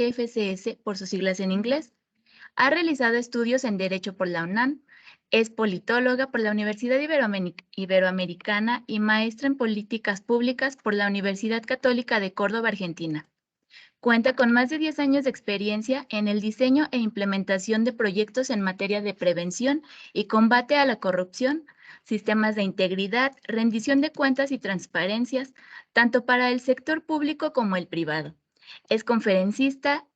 FCS por sus siglas en inglés. Ha realizado estudios en Derecho por la UNAM, es politóloga por la Universidad Iberoamericana y maestra en Políticas Públicas por la Universidad Católica de Córdoba, Argentina. Cuenta con más de 10 años de experiencia en el diseño e implementación de proyectos en materia de prevención y combate a la corrupción, sistemas de integridad, rendición de cuentas y transparencias, tanto para el sector público como el privado. Es conferencista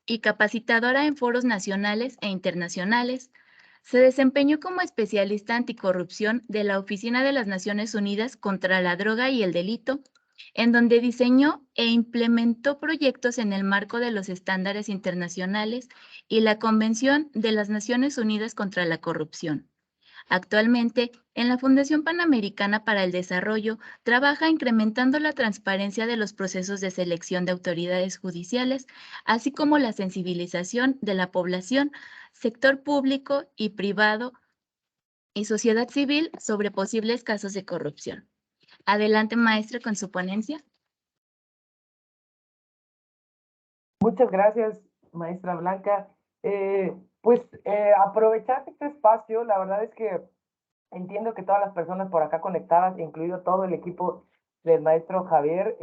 y capacitadora en foros nacionales e internacionales. Se desempeñó como especialista anticorrupción de la Oficina de las Naciones Unidas contra la Droga y el Delito, en donde diseñó e implementó proyectos en el marco de los estándares internacionales y la Convención de las Naciones Unidas contra la Corrupción. Actualmente, en la Fundación Panamericana para el Desarrollo, trabaja incrementando la transparencia de los procesos de selección de autoridades judiciales, así como la sensibilización de la población, sector público y privado y sociedad civil sobre posibles casos de corrupción. Adelante, maestra, con su ponencia. Muchas gracias, maestra Blanca. Aprovechar este espacio, la verdad es que entiendo que todas las personas por acá conectadas, incluido todo el equipo del maestro Javier,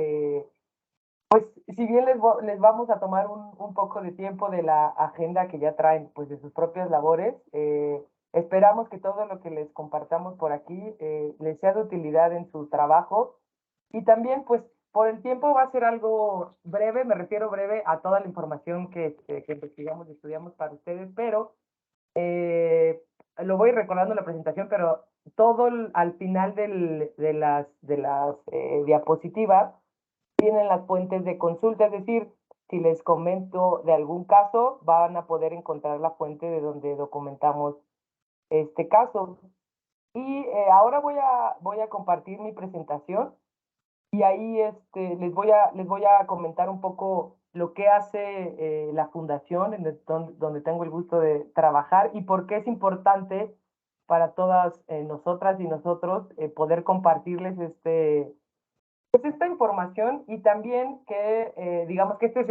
pues si bien les vamos a tomar un poco de tiempo de la agenda que ya traen, pues de sus propias labores, esperamos que todo lo que les compartamos por aquí les sea de utilidad en su trabajo. Y también, pues, por el tiempo va a ser algo breve, me refiero breve a toda la información que investigamos y estudiamos para ustedes, pero lo voy recordando en la presentación, pero al final de las diapositivas tienen las fuentes de consulta, es decir, si les comento de algún caso, van a poder encontrar la fuente de donde documentamos este caso. Y ahora voy a compartir mi presentación y ahí les voy a comentar un poco lo que hace la fundación donde tengo el gusto de trabajar y por qué es importante para todas nosotras y nosotros poder compartirles esta información y también que digamos que este es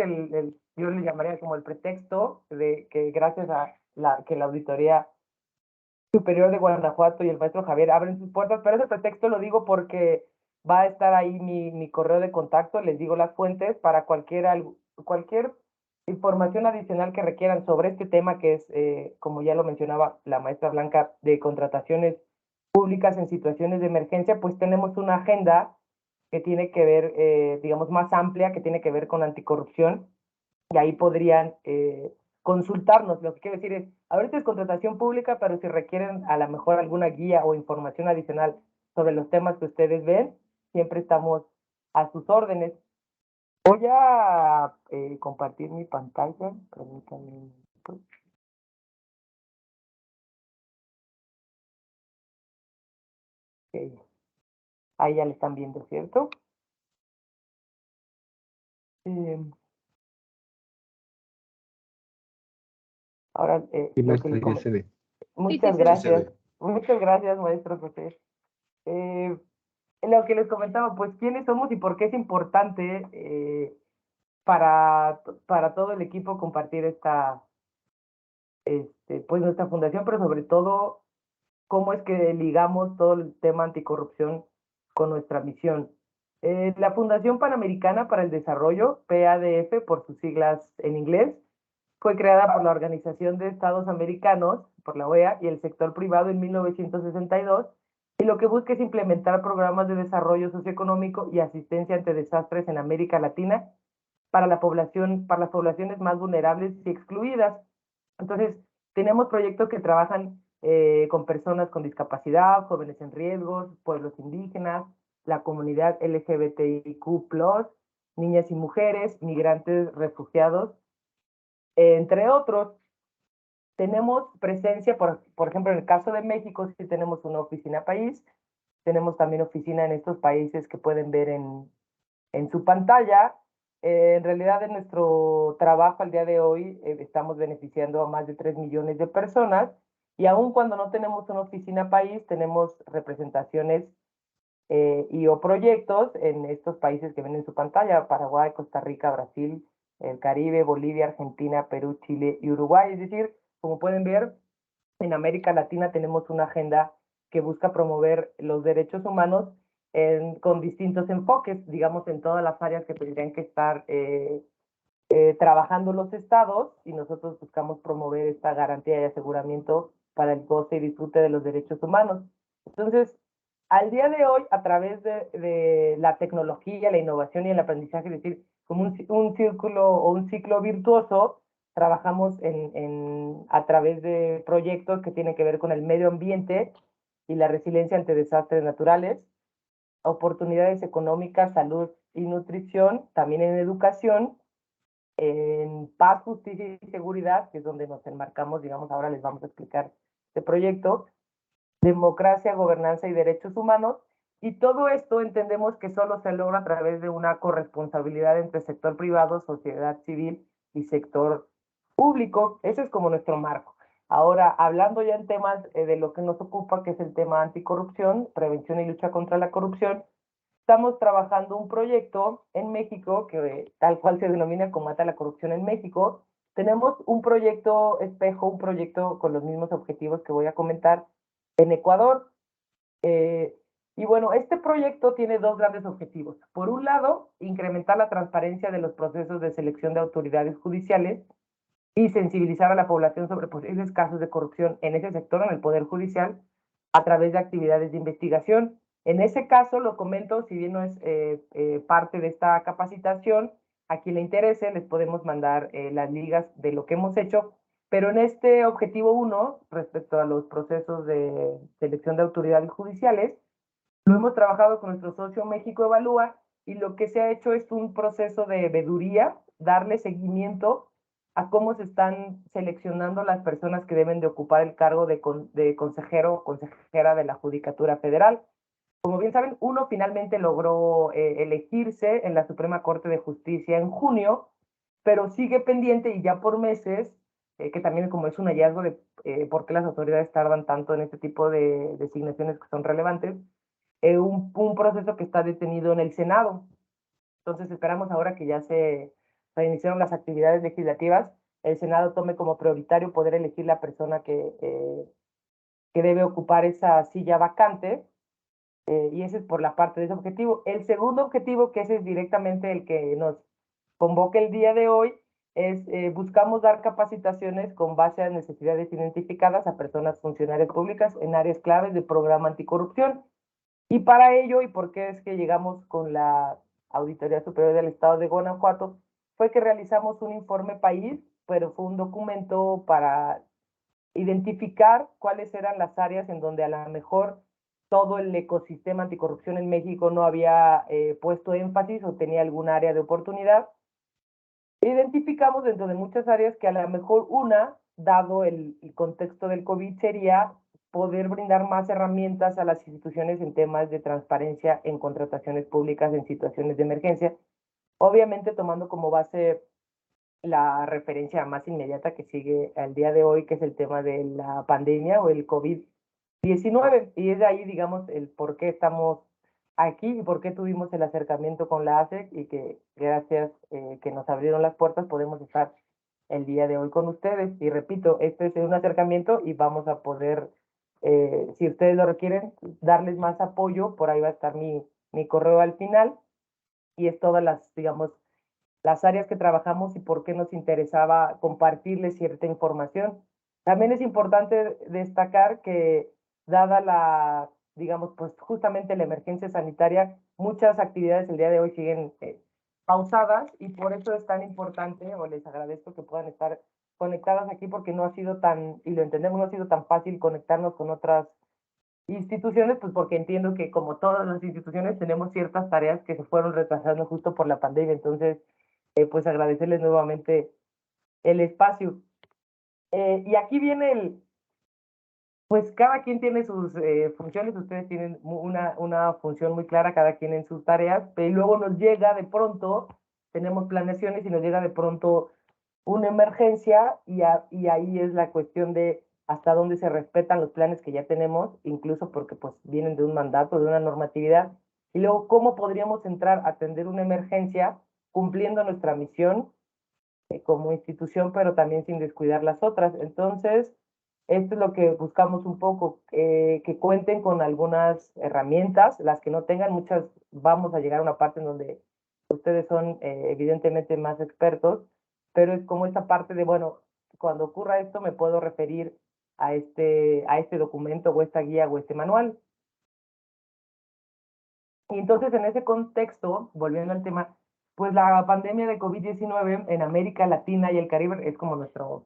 yo le llamaría como el pretexto de que gracias a que la Auditoría Superior de Guanajuato y el maestro Javier abren sus puertas, pero ese pretexto lo digo porque va a estar ahí mi correo de contacto, les digo las fuentes para cualquier información adicional que requieran sobre este tema que es, como ya lo mencionaba la maestra Blanca, de contrataciones públicas en situaciones de emergencia, pues tenemos una agenda que tiene que ver, digamos, más amplia, que tiene que ver con anticorrupción, y ahí podrían consultarnos. Lo que quiero decir es, ahorita es contratación pública, pero si requieren a lo mejor alguna guía o información adicional sobre los temas que ustedes ven, siempre estamos a sus órdenes. Voy a compartir mi pantalla, permítanme un minuto. Okay. Ahí ya le están viendo, ¿cierto? Ahora, Sí, lo que maestra, ya se ve. muchas gracias. Muchas gracias, maestro José. Lo que les comentaba, pues, ¿quiénes somos y por qué es importante para todo el equipo compartir pues, nuestra fundación, pero sobre todo, cómo es que ligamos todo el tema anticorrupción con nuestra misión? La Fundación Panamericana para el Desarrollo, PADF, por sus siglas en inglés, fue creada por la Organización de Estados Americanos, por la OEA, y el sector privado en 1962, y lo que busca es implementar programas de desarrollo socioeconómico y asistencia ante desastres en América Latina para las poblaciones más vulnerables y excluidas. Entonces, tenemos proyectos que trabajan con personas con discapacidad, jóvenes en riesgos, pueblos indígenas, la comunidad LGBTIQ+, niñas y mujeres, migrantes, refugiados, entre otros. Tenemos presencia, por ejemplo, en el caso de México, sí tenemos una oficina país, tenemos también oficina en estos países que pueden ver en su pantalla. En realidad, en nuestro trabajo al día de hoy, estamos beneficiando a más de 3 millones de personas, y aun cuando no tenemos una oficina país, tenemos representaciones o proyectos en estos países que ven en su pantalla: Paraguay, Costa Rica, Brasil, el Caribe, Bolivia, Argentina, Perú, Chile y Uruguay. Es decir, como pueden ver, en América Latina tenemos una agenda que busca promover los derechos humanos con distintos enfoques, digamos, en todas las áreas que tendrían que estar trabajando los estados, y nosotros buscamos promover esta garantía y aseguramiento para el goce y disfrute de los derechos humanos. Entonces, al día de hoy, a través de la tecnología, la innovación y el aprendizaje, es decir, como un círculo o un ciclo virtuoso, trabajamos a través de proyectos que tienen que ver con el medio ambiente y la resiliencia ante desastres naturales, oportunidades económicas, salud y nutrición, también en educación, en paz, justicia y seguridad, que es donde nos enmarcamos, digamos, ahora les vamos a explicar este proyecto, democracia, gobernanza y derechos humanos, y todo esto entendemos que solo se logra a través de una corresponsabilidad entre sector privado, sociedad civil y sector público. Ese es como nuestro marco. Ahora, hablando ya en temas de lo que nos ocupa, que es el tema anticorrupción, prevención y lucha contra la corrupción, estamos trabajando un proyecto en México que tal cual se denomina Combate a la Corrupción en México. Tenemos un proyecto espejo, un proyecto con los mismos objetivos que voy a comentar en Ecuador. Y bueno, este proyecto tiene dos grandes objetivos. Por un lado, incrementar la transparencia de los procesos de selección de autoridades judiciales y sensibilizar a la población sobre posibles casos de corrupción en ese sector, en el Poder Judicial, a través de actividades de investigación. En ese caso, lo comento, si bien no es parte de esta capacitación, a quien le interese, les podemos mandar las ligas de lo que hemos hecho, pero en este objetivo 1, respecto a los procesos de selección de autoridades judiciales, lo hemos trabajado con nuestro socio México Evalúa, y lo que se ha hecho es un proceso de veeduría, darle seguimiento a cómo se están seleccionando las personas que deben de ocupar el cargo de consejero o consejera de la Judicatura Federal. Como bien saben, uno finalmente logró elegirse en la Suprema Corte de Justicia en junio, pero sigue pendiente y ya por meses, que también como es un hallazgo de por qué las autoridades tardan tanto en este tipo de designaciones que son relevantes, un proceso que está detenido en el Senado. Entonces esperamos ahora que ya se reiniciaron las actividades legislativas, el Senado tome como prioritario poder elegir la persona que debe ocupar esa silla vacante, y ese es por la parte de ese objetivo. El segundo objetivo, que ese es directamente el que nos convoca el día de hoy, es buscamos dar capacitaciones con base a necesidades identificadas a personas funcionarias públicas en áreas claves del programa anticorrupción. Y para ello, y por qué es que llegamos con la Auditoría Superior del Estado de Guanajuato, fue que realizamos un informe país, pero fue un documento para identificar cuáles eran las áreas en donde a lo mejor todo el ecosistema anticorrupción en México no había puesto énfasis o tenía algún área de oportunidad. Identificamos dentro de muchas áreas que a lo mejor una, dado el contexto del COVID, sería poder brindar más herramientas a las instituciones en temas de transparencia en contrataciones públicas en situaciones de emergencia, obviamente tomando como base la referencia más inmediata que sigue al día de hoy, que es el tema de la pandemia o el COVID-19. Y es de ahí, digamos, el por qué estamos aquí y por qué tuvimos el acercamiento con la ASEC, y que gracias que nos abrieron las puertas podemos estar el día de hoy con ustedes. Y repito, este es un acercamiento y vamos a poder, si ustedes lo requieren, darles más apoyo. Por ahí va a estar mi correo al final, y es todas las, digamos, las áreas que trabajamos y por qué nos interesaba compartirles cierta información. También es importante destacar que, dada la, digamos, pues justamente la emergencia sanitaria, muchas actividades el día de hoy siguen pausadas, y por eso es tan importante, o les agradezco que puedan estar conectadas aquí, porque no ha sido tan, y lo entendemos, no ha sido tan fácil conectarnos con otras instituciones, pues porque entiendo que como todas las instituciones tenemos ciertas tareas que se fueron retrasando justo por la pandemia. Entonces, pues agradecerles nuevamente el espacio. Y aquí viene pues cada quien tiene sus funciones, ustedes tienen una función muy clara, cada quien en sus tareas, pero luego nos llega de pronto, tenemos planeaciones y nos llega de pronto una emergencia, y ahí es la cuestión de hasta dónde se respetan los planes que ya tenemos, incluso porque pues vienen de un mandato, de una normatividad, y luego cómo podríamos entrar a atender una emergencia cumpliendo nuestra misión como institución, pero también sin descuidar las otras. Entonces, esto es lo que buscamos un poco, que cuenten con algunas herramientas, las que no tengan muchas, vamos a llegar a una parte en donde ustedes son evidentemente más expertos, pero es como esta parte de, bueno, cuando ocurra esto me puedo referir a este documento o esta guía o este manual. Y entonces en ese contexto, volviendo al tema, pues la pandemia de COVID-19 en América Latina y el Caribe es como nuestro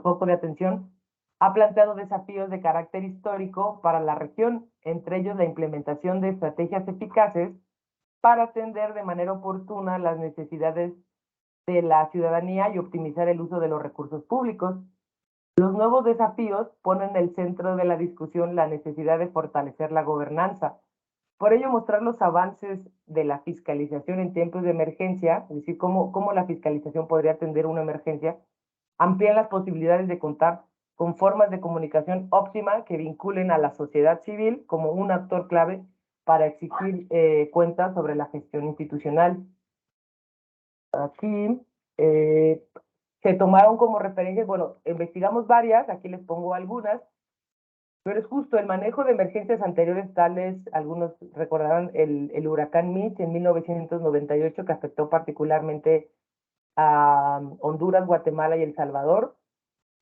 foco de atención, ha planteado desafíos de carácter histórico para la región, entre ellos la implementación de estrategias eficaces para atender de manera oportuna las necesidades de la ciudadanía y optimizar el uso de los recursos públicos. Los nuevos desafíos ponen en el centro de la discusión la necesidad de fortalecer la gobernanza. Por ello, mostrar los avances de la fiscalización en tiempos de emergencia, es decir, cómo la fiscalización podría atender una emergencia, amplían las posibilidades de contar con formas de comunicación óptima que vinculen a la sociedad civil como un actor clave para exigir cuentas sobre la gestión institucional. Aquí se tomaron como referencias, bueno, investigamos varias, aquí les pongo algunas, pero es justo el manejo de emergencias anteriores, tales, algunos recordarán el huracán Mitch en 1998, que afectó particularmente a Honduras, Guatemala y El Salvador,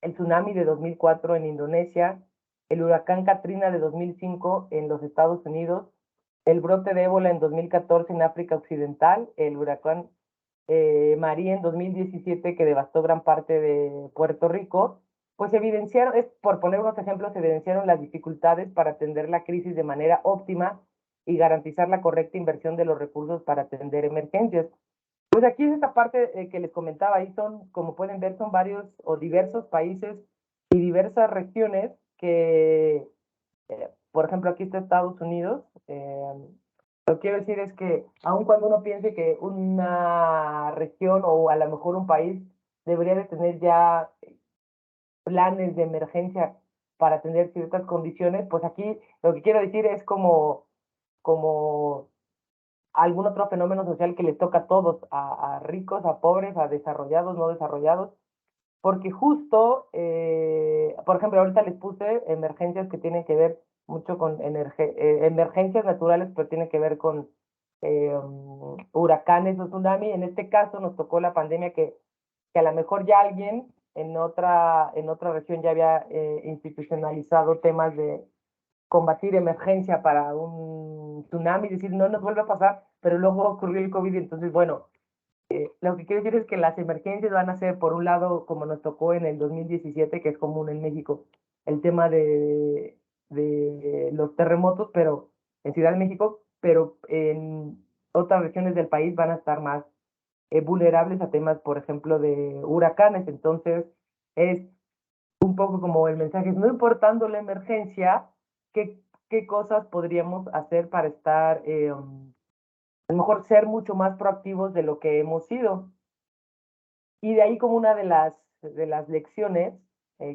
el tsunami de 2004 en Indonesia, el huracán Katrina de 2005 en los Estados Unidos, el brote de ébola en 2014 en África Occidental, el huracán María en 2017 que devastó gran parte de Puerto Rico, pues evidenciaron, por poner unos ejemplos, evidenciaron las dificultades para atender la crisis de manera óptima y garantizar la correcta inversión de los recursos para atender emergencias. Pues aquí es esta parte que les comentaba, ahí son, como pueden ver, son varios o diversos países y diversas regiones que, por ejemplo, aquí está Estados Unidos. Lo que quiero decir es que aun cuando uno piense que una región o a lo mejor un país debería de tener ya planes de emergencia para atender ciertas condiciones, pues aquí lo que quiero decir es como algún otro fenómeno social que les toca a todos, a ricos, a pobres, a desarrollados, no desarrollados, porque justo, por ejemplo, ahorita les puse emergencias que tienen que ver mucho con emergencias naturales, pero tienen que ver con huracanes o tsunami. En este caso nos tocó la pandemia que a lo mejor ya alguien en otra región ya había institucionalizado temas de combatir emergencia para un tsunami, decir, no nos vuelve a pasar, pero luego ocurrió el COVID, entonces, bueno, lo que quiero decir es que las emergencias van a ser, por un lado, como nos tocó en el 2017, que es común en México, el tema de los terremotos, pero en Ciudad de México, pero en otras regiones del país van a estar más vulnerables a temas, por ejemplo, de huracanes. Entonces, es un poco como el mensaje, no importando la emergencia, qué cosas podríamos hacer para estar, a lo mejor ser mucho más proactivos de lo que hemos sido. Y de ahí como una de las lecciones,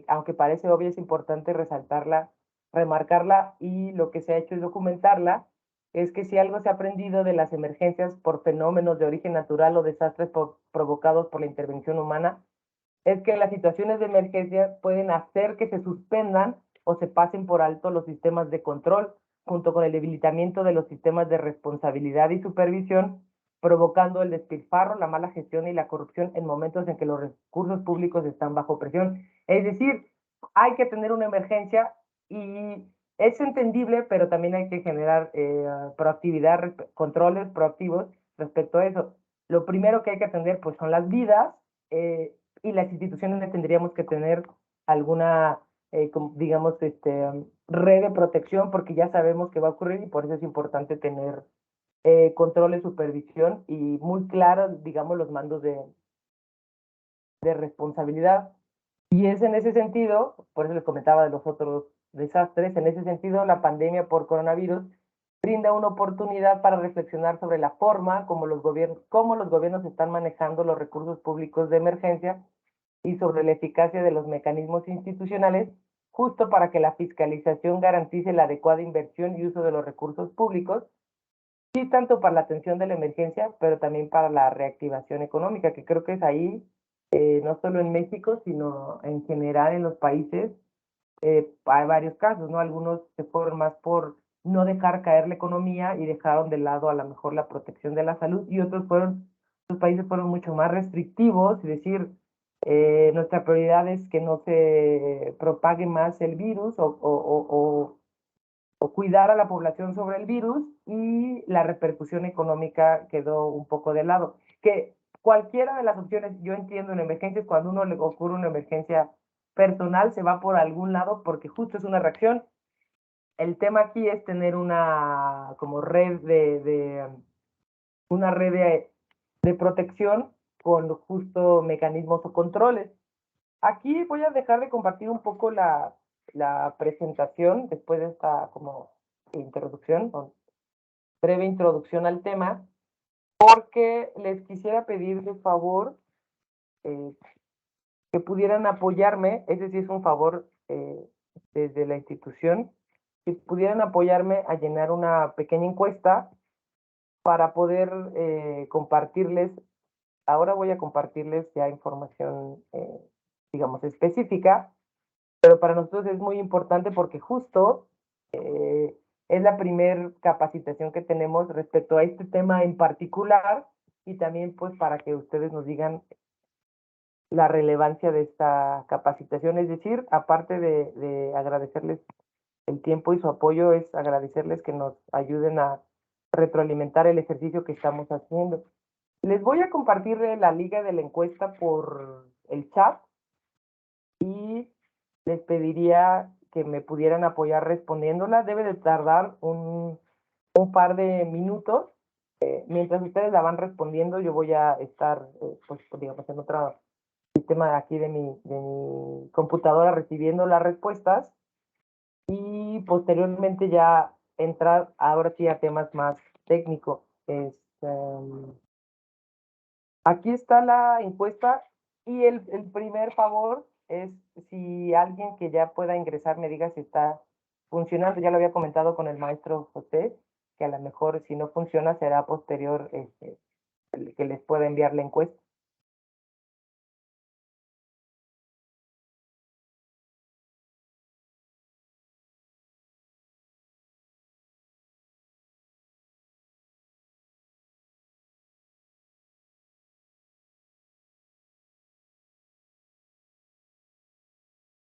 aunque parece obvia, es importante resaltarla, remarcarla y lo que se ha hecho es documentarla, es que si algo se ha aprendido de las emergencias por fenómenos de origen natural o desastres provocados por la intervención humana, es que las situaciones de emergencia pueden hacer que se suspendan o se pasen por alto los sistemas de control, junto con el debilitamiento de los sistemas de responsabilidad y supervisión, provocando el despilfarro, la mala gestión y la corrupción en momentos en que los recursos públicos están bajo presión. Es decir, hay que tener una emergencia y es entendible, pero también hay que generar proactividad, controles proactivos respecto a eso. Lo primero que hay que atender pues son las vidas, y las instituciones tendríamos que tener alguna, digamos, red de protección porque ya sabemos que va a ocurrir y por eso es importante tener control y supervisión y muy claros, digamos, los mandos de responsabilidad. Y es en ese sentido, por eso les comentaba de los otros desastres, en ese sentido la pandemia por coronavirus brinda una oportunidad para reflexionar sobre la forma como cómo los gobiernos están manejando los recursos públicos de emergencia y sobre la eficacia de los mecanismos institucionales, justo para que la fiscalización garantice la adecuada inversión y uso de los recursos públicos, sí tanto para la atención de la emergencia, pero también para la reactivación económica, que creo que es ahí no solo en México, sino en general en los países. Hay varios casos, ¿no? Algunos se fueron más por no dejar caer la economía y dejaron de lado a lo mejor la protección de la salud, y otros fueron, los países fueron mucho más restrictivos, es decir, nuestra prioridad es que no se propague más el virus o cuidar a la población sobre el virus, y la repercusión económica quedó un poco de lado. Que cualquiera de las opciones, yo entiendo en emergencias, cuando uno le ocurre una emergencia personal, se va por algún lado porque justo es una reacción. El tema aquí es tener una como red una red de protección con justo mecanismos o controles. Aquí voy a dejar de compartir un poco la presentación después de esta como introducción, o breve introducción al tema, porque les quisiera pedir de favor eh, que pudieran apoyarme, ese sí es un favor desde la institución, que pudieran apoyarme a llenar una pequeña encuesta para poder compartirles. Ahora voy a compartirles ya información, digamos, específica, pero para nosotros es muy importante porque justo es la primer capacitación que tenemos respecto a este tema en particular, y también pues para que ustedes nos digan la relevancia de esta capacitación. Es decir, aparte de agradecerles el tiempo y su apoyo, es agradecerles que nos ayuden a retroalimentar el ejercicio que estamos haciendo. Les voy a compartir la liga de la encuesta por el chat, y les pediría que me pudieran apoyar respondiéndola. Debe de tardar un par de minutos. Mientras ustedes la van respondiendo, yo voy a estar, pues, digamos, en otro sistema de aquí de mi computadora recibiendo las respuestas, y posteriormente ya entrar ahora sí a temas más técnicos. Aquí está la encuesta, y el primer favor es si alguien que ya pueda ingresar me diga si está funcionando. Ya lo había comentado con el maestro José, que a lo mejor si no funciona será posterior el que les pueda enviar la encuesta.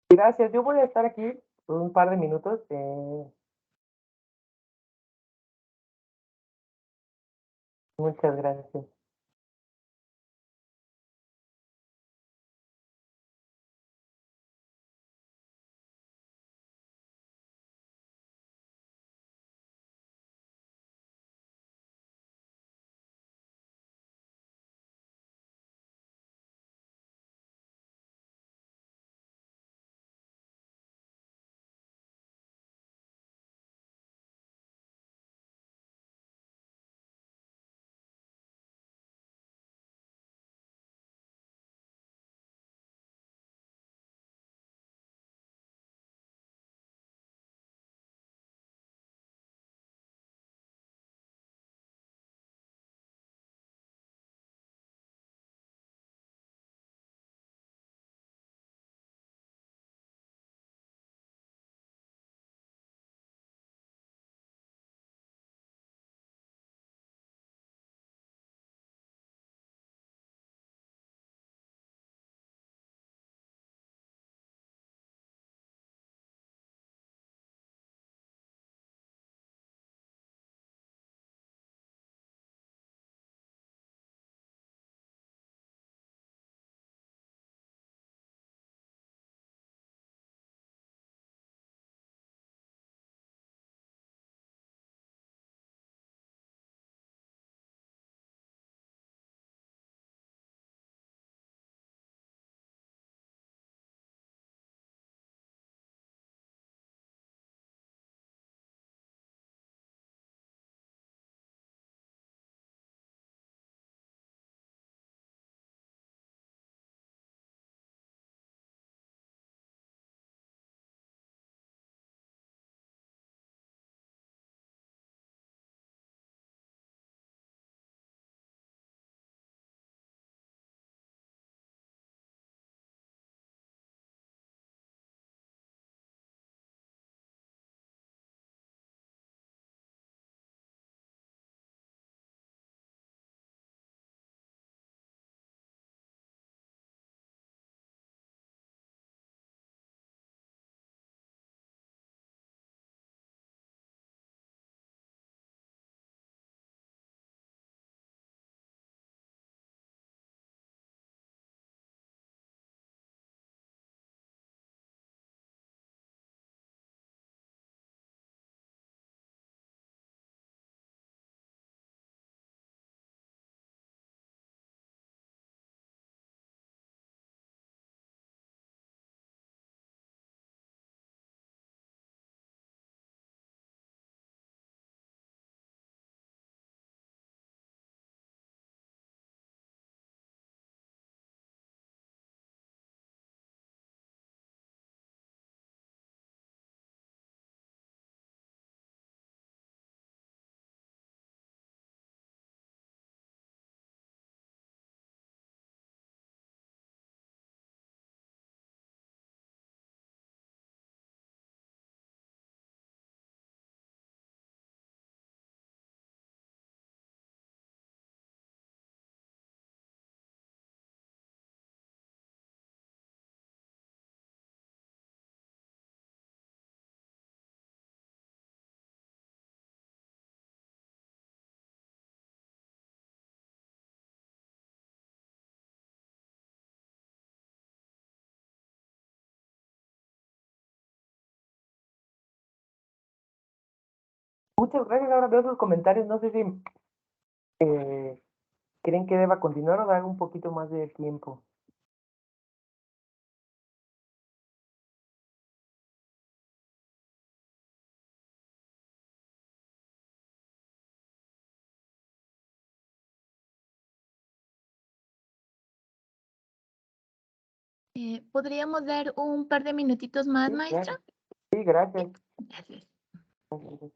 Gracias, yo voy a estar aquí por un par de minutos. Muchas gracias. Muchas gracias. Ahora veo sus comentarios. No sé si creen que deba continuar o dar un poquito más de tiempo. ¿Podríamos dar un par de minutitos más, Sí, maestra? claro. Sí, gracias. Sí, gracias.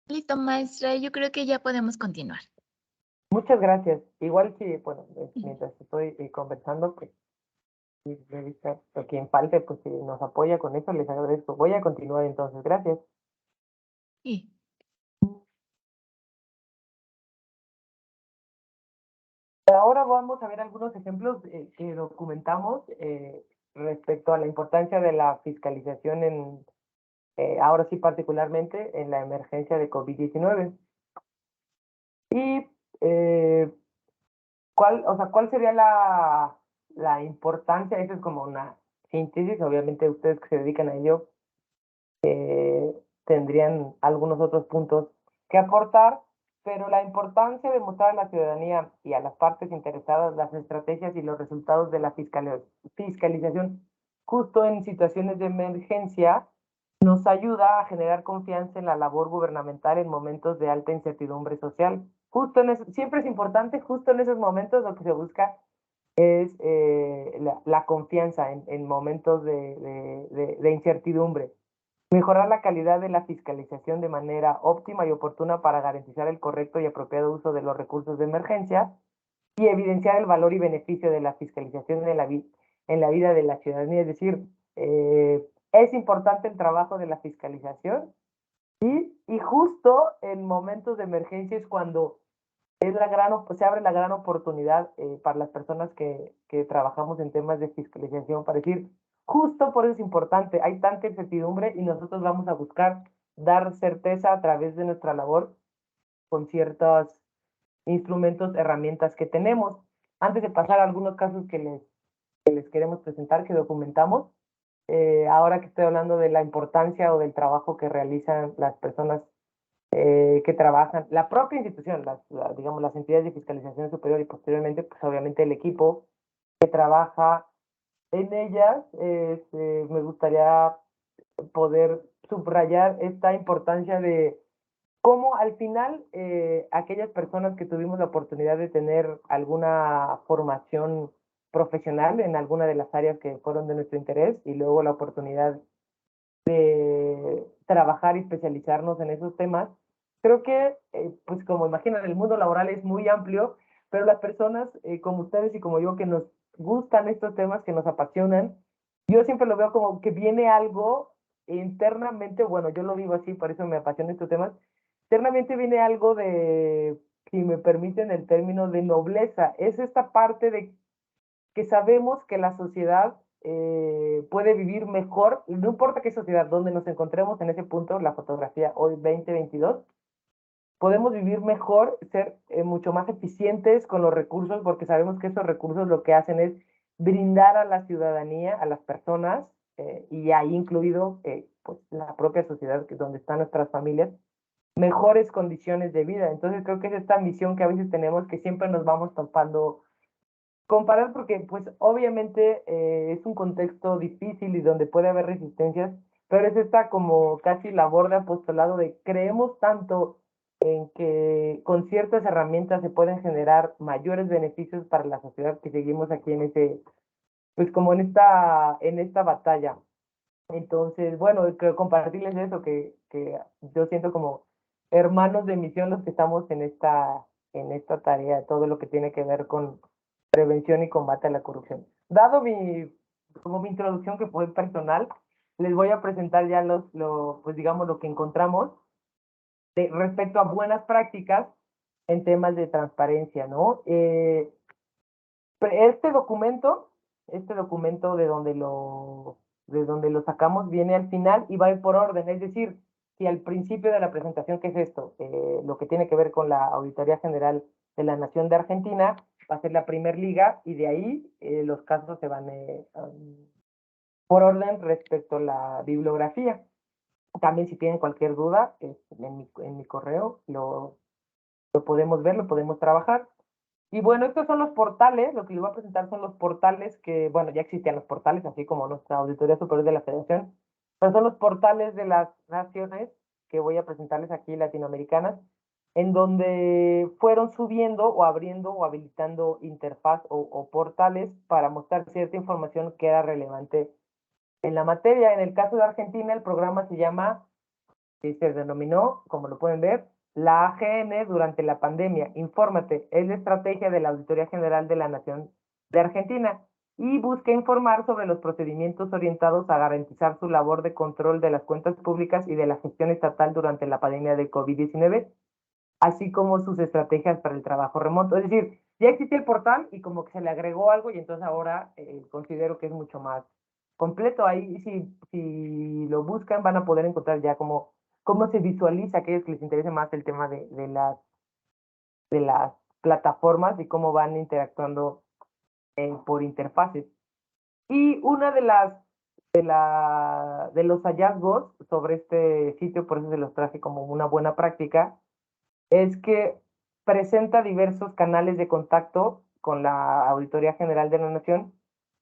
Listo, maestra. Yo creo que ya podemos continuar. Muchas gracias. Igual si, bueno, mientras estoy conversando, pues, sí, revisar, o quien falte, pues si nos apoya con eso, les agradezco. Voy a continuar entonces. Gracias. Sí. Ahora vamos a ver algunos ejemplos que documentamos respecto a la importancia de la fiscalización en, ahora sí particularmente, en la emergencia de COVID-19. Y ¿cuál sería la importancia? Eso es como una síntesis, obviamente ustedes que se dedican a ello tendrían algunos otros puntos que aportar, pero la importancia de mostrar a la ciudadanía y a las partes interesadas las estrategias y los resultados de la fiscalización justo en situaciones de emergencia nos ayuda a generar confianza en la labor gubernamental en momentos de alta incertidumbre social. Siempre es importante, justo en esos momentos lo que se busca es la confianza en momentos de incertidumbre. Mejorar la calidad de la fiscalización de manera óptima y oportuna para garantizar el correcto y apropiado uso de los recursos de emergencia y evidenciar el valor y beneficio de la fiscalización en la vida de la ciudadanía. Es decir, es importante el trabajo de la fiscalización y justo en momentos de emergencia es cuando se abre la gran oportunidad para las personas que trabajamos en temas de fiscalización para decir, justo por eso es importante, hay tanta incertidumbre y nosotros vamos a buscar dar certeza a través de nuestra labor con ciertos instrumentos, herramientas que tenemos. Antes de pasar a algunos casos que les queremos presentar, que documentamos, ahora que estoy hablando de la importancia o del trabajo que realizan las personas que trabajan, la propia institución, digamos, las entidades de fiscalización superior y posteriormente, pues obviamente el equipo que trabaja en ellas, me gustaría poder subrayar esta importancia de cómo al final aquellas personas que tuvimos la oportunidad de tener alguna formación profesional en alguna de las áreas que fueron de nuestro interés y luego la oportunidad de trabajar y especializarnos en esos temas. Creo que, pues como imaginan, el mundo laboral es muy amplio, pero las personas como ustedes y como yo que nos gustan estos temas, que nos apasionan, yo siempre lo veo como que viene algo internamente, bueno, yo lo vivo así, por eso me apasionan estos temas, internamente viene algo de, si me permiten el término, de nobleza. Es esta parte de que sabemos que la sociedad puede vivir mejor, no importa qué sociedad, donde nos encontremos en ese punto, la fotografía hoy 2022, podemos vivir mejor, ser mucho más eficientes con los recursos, porque sabemos que esos recursos lo que hacen es brindar a la ciudadanía, a las personas, y ahí incluido pues, la propia sociedad, que es donde están nuestras familias, mejores condiciones de vida. Entonces creo que es esta misión que a veces tenemos, que siempre nos vamos topando comparar, porque pues obviamente es un contexto difícil y donde puede haber resistencias, pero es esta como casi labor de apostolado de creemos tanto en que con ciertas herramientas se pueden generar mayores beneficios para la sociedad, que seguimos aquí en ese, pues como en esta batalla. Entonces, bueno, quiero compartirles eso, que yo siento como hermanos de misión los que estamos en esta tarea, todo lo que tiene que ver con prevención y combate a la corrupción. Dado como mi introducción, que fue personal, les voy a presentar ya pues digamos, lo que encontramos respecto a buenas prácticas en temas de transparencia, ¿no? Este documento de donde lo sacamos viene al final y va a ir por orden, es decir, si al principio de la presentación, ¿qué es esto? Lo que tiene que ver con la Auditoría General de la Nación de Argentina, va a ser la primer liga, y de ahí los casos se van por orden respecto a la bibliografía. También, si tienen cualquier duda, en mi correo lo podemos ver, lo podemos trabajar. Y bueno, estos son los portales, lo que les voy a presentar son los portales que, bueno, ya existían los portales, así como nuestra Auditoría Superior de la Federación, pero son los portales de las naciones que voy a presentarles aquí, latinoamericanas, en donde fueron subiendo o abriendo o habilitando interfaz o portales para mostrar cierta información que era relevante en la materia. En el caso de Argentina, el programa se llama, se denominó, como lo pueden ver, la AGN durante la pandemia. Infórmate, es la estrategia de la Auditoría General de la Nación de Argentina y busca informar sobre los procedimientos orientados a garantizar su labor de control de las cuentas públicas y de la gestión estatal durante la pandemia del COVID-19, así como sus estrategias para el trabajo remoto. Es decir, ya existía el portal y como que se le agregó algo, y entonces ahora considero que es mucho más completo. Ahí, si lo buscan, van a poder encontrar ya cómo se visualiza a aquellos que les interese más el tema de las plataformas y cómo van interactuando por interfaces. Y una de los hallazgos sobre este sitio, por eso se los traje como una buena práctica, es que presenta diversos canales de contacto con la Auditoría General de la Nación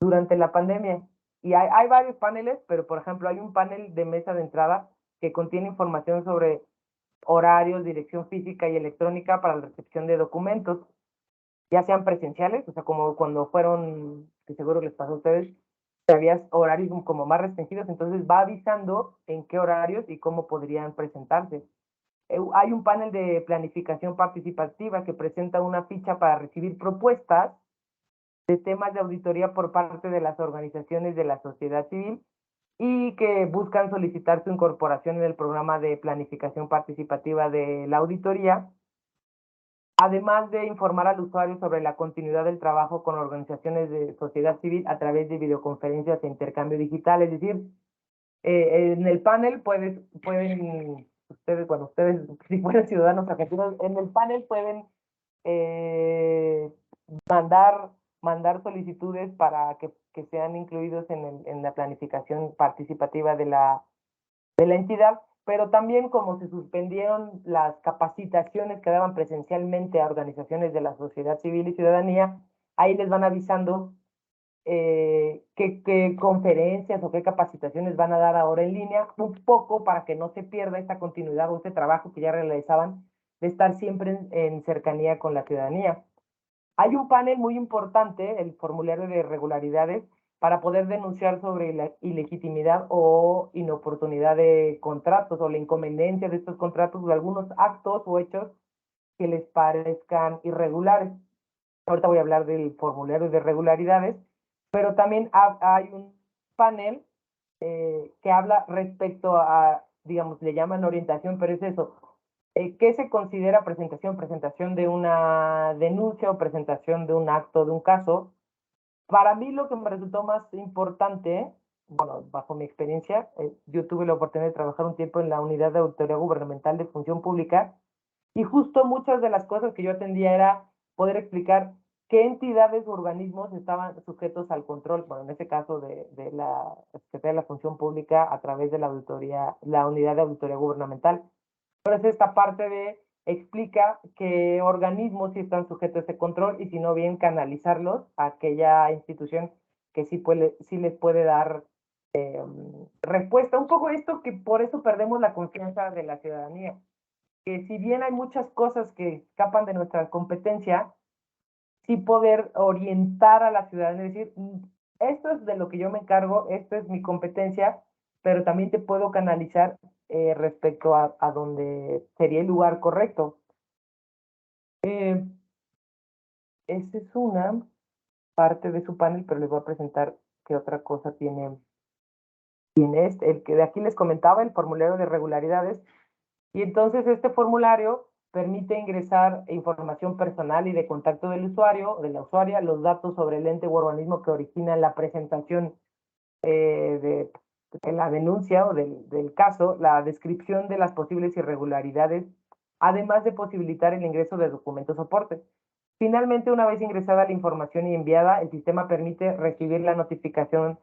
durante la pandemia. Y hay varios paneles, pero por ejemplo hay un panel de mesa de entrada que contiene información sobre horarios, dirección física y electrónica para la recepción de documentos, ya sean presenciales, o sea, como cuando fueron, que seguro les pasó a ustedes, que había horarios como más restringidos, entonces va avisando en qué horarios y cómo podrían presentarse. Hay un panel de planificación participativa que presenta una ficha para recibir propuestas de temas de auditoría por parte de las organizaciones de la sociedad civil y que buscan solicitar su incorporación en el programa de planificación participativa de la auditoría, además de informar al usuario sobre la continuidad del trabajo con organizaciones de sociedad civil a través de videoconferencias e intercambio digital. Es decir, en el panel pueden ustedes, bueno, ustedes, si fueran ciudadanos argentinos, en el panel pueden eh, mandar solicitudes para que sean incluidos en la planificación participativa de la entidad, pero también, como se suspendieron las capacitaciones que daban presencialmente a organizaciones de la sociedad civil y ciudadanía, ahí les van avisando qué conferencias o qué capacitaciones van a dar ahora en línea, un poco para que no se pierda esta continuidad o este trabajo que ya realizaban de estar siempre en cercanía con la ciudadanía. Hay un panel muy importante, el formulario de irregularidades, para poder denunciar sobre la ilegitimidad o inoportunidad de contratos o la inconveniencia de estos contratos o de algunos actos o hechos que les parezcan irregulares. Ahorita voy a hablar del formulario de irregularidades, pero también hay un panel que habla respecto a, digamos, le llaman orientación, pero es eso. ¿Qué se considera presentación? Presentación de una denuncia o presentación de un acto, de un caso. Para mí lo que me resultó más importante, bueno, bajo mi experiencia, yo tuve la oportunidad de trabajar un tiempo en la Unidad de Auditoría Gubernamental de Función Pública y justo muchas de las cosas que yo atendía era poder explicar qué entidades o organismos estaban sujetos al control, bueno, en este caso de la Secretaría de la Función Pública a través de la auditoría, la Unidad de Auditoría Gubernamental. Pero es esta parte de explica qué organismos sí están sujetos a ese control y si no bien canalizarlos a aquella institución que sí les puede dar respuesta. Un poco esto que por eso perdemos la confianza de la ciudadanía. Que si bien hay muchas cosas que escapan de nuestra competencia, sí poder orientar a la ciudadanía, decir, esto es de lo que yo me encargo, esto es mi competencia, pero también te puedo canalizar respecto a donde sería el lugar correcto. Esa es una parte de su panel, pero les voy a presentar qué otra cosa tiene el que de aquí les comentaba, el formulario de irregularidades. Y entonces este formulario permite ingresar información personal y de contacto del usuario o de la usuaria, los datos sobre el ente u organismo que origina la presentación de la denuncia o del caso, la descripción de las posibles irregularidades, además de posibilitar el ingreso de documentos soporte. Finalmente, una vez ingresada la información y enviada, el sistema permite recibir la notificación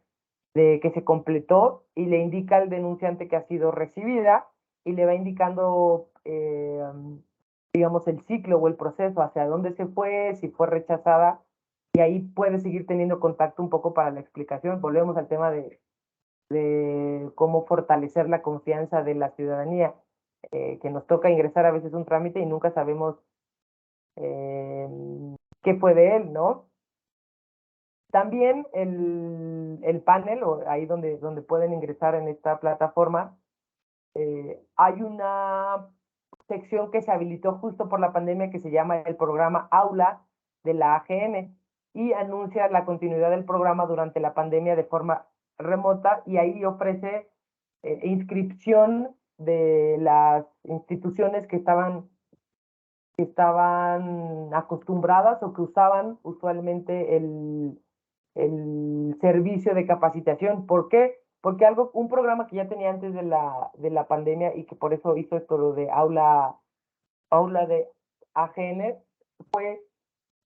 de que se completó y le indica al denunciante que ha sido recibida y le va indicando, digamos, el ciclo o el proceso, hacia dónde se fue, si fue rechazada, y ahí puede seguir teniendo contacto un poco para la explicación. Volvemos al tema de cómo fortalecer la confianza de la ciudadanía, que nos toca ingresar a veces un trámite y nunca sabemos eh, qué fue de él, ¿no? También el panel, o ahí donde pueden ingresar en esta plataforma, hay una sección que se habilitó justo por la pandemia que se llama el programa Aula de la AGN y anuncia la continuidad del programa durante la pandemia de forma remota y ahí ofrece inscripción de las instituciones que estaban acostumbradas o que usaban usualmente el servicio de capacitación. ¿Por qué? Porque un programa que ya tenía antes de la pandemia y que por eso hizo esto lo de aula de AGN, fue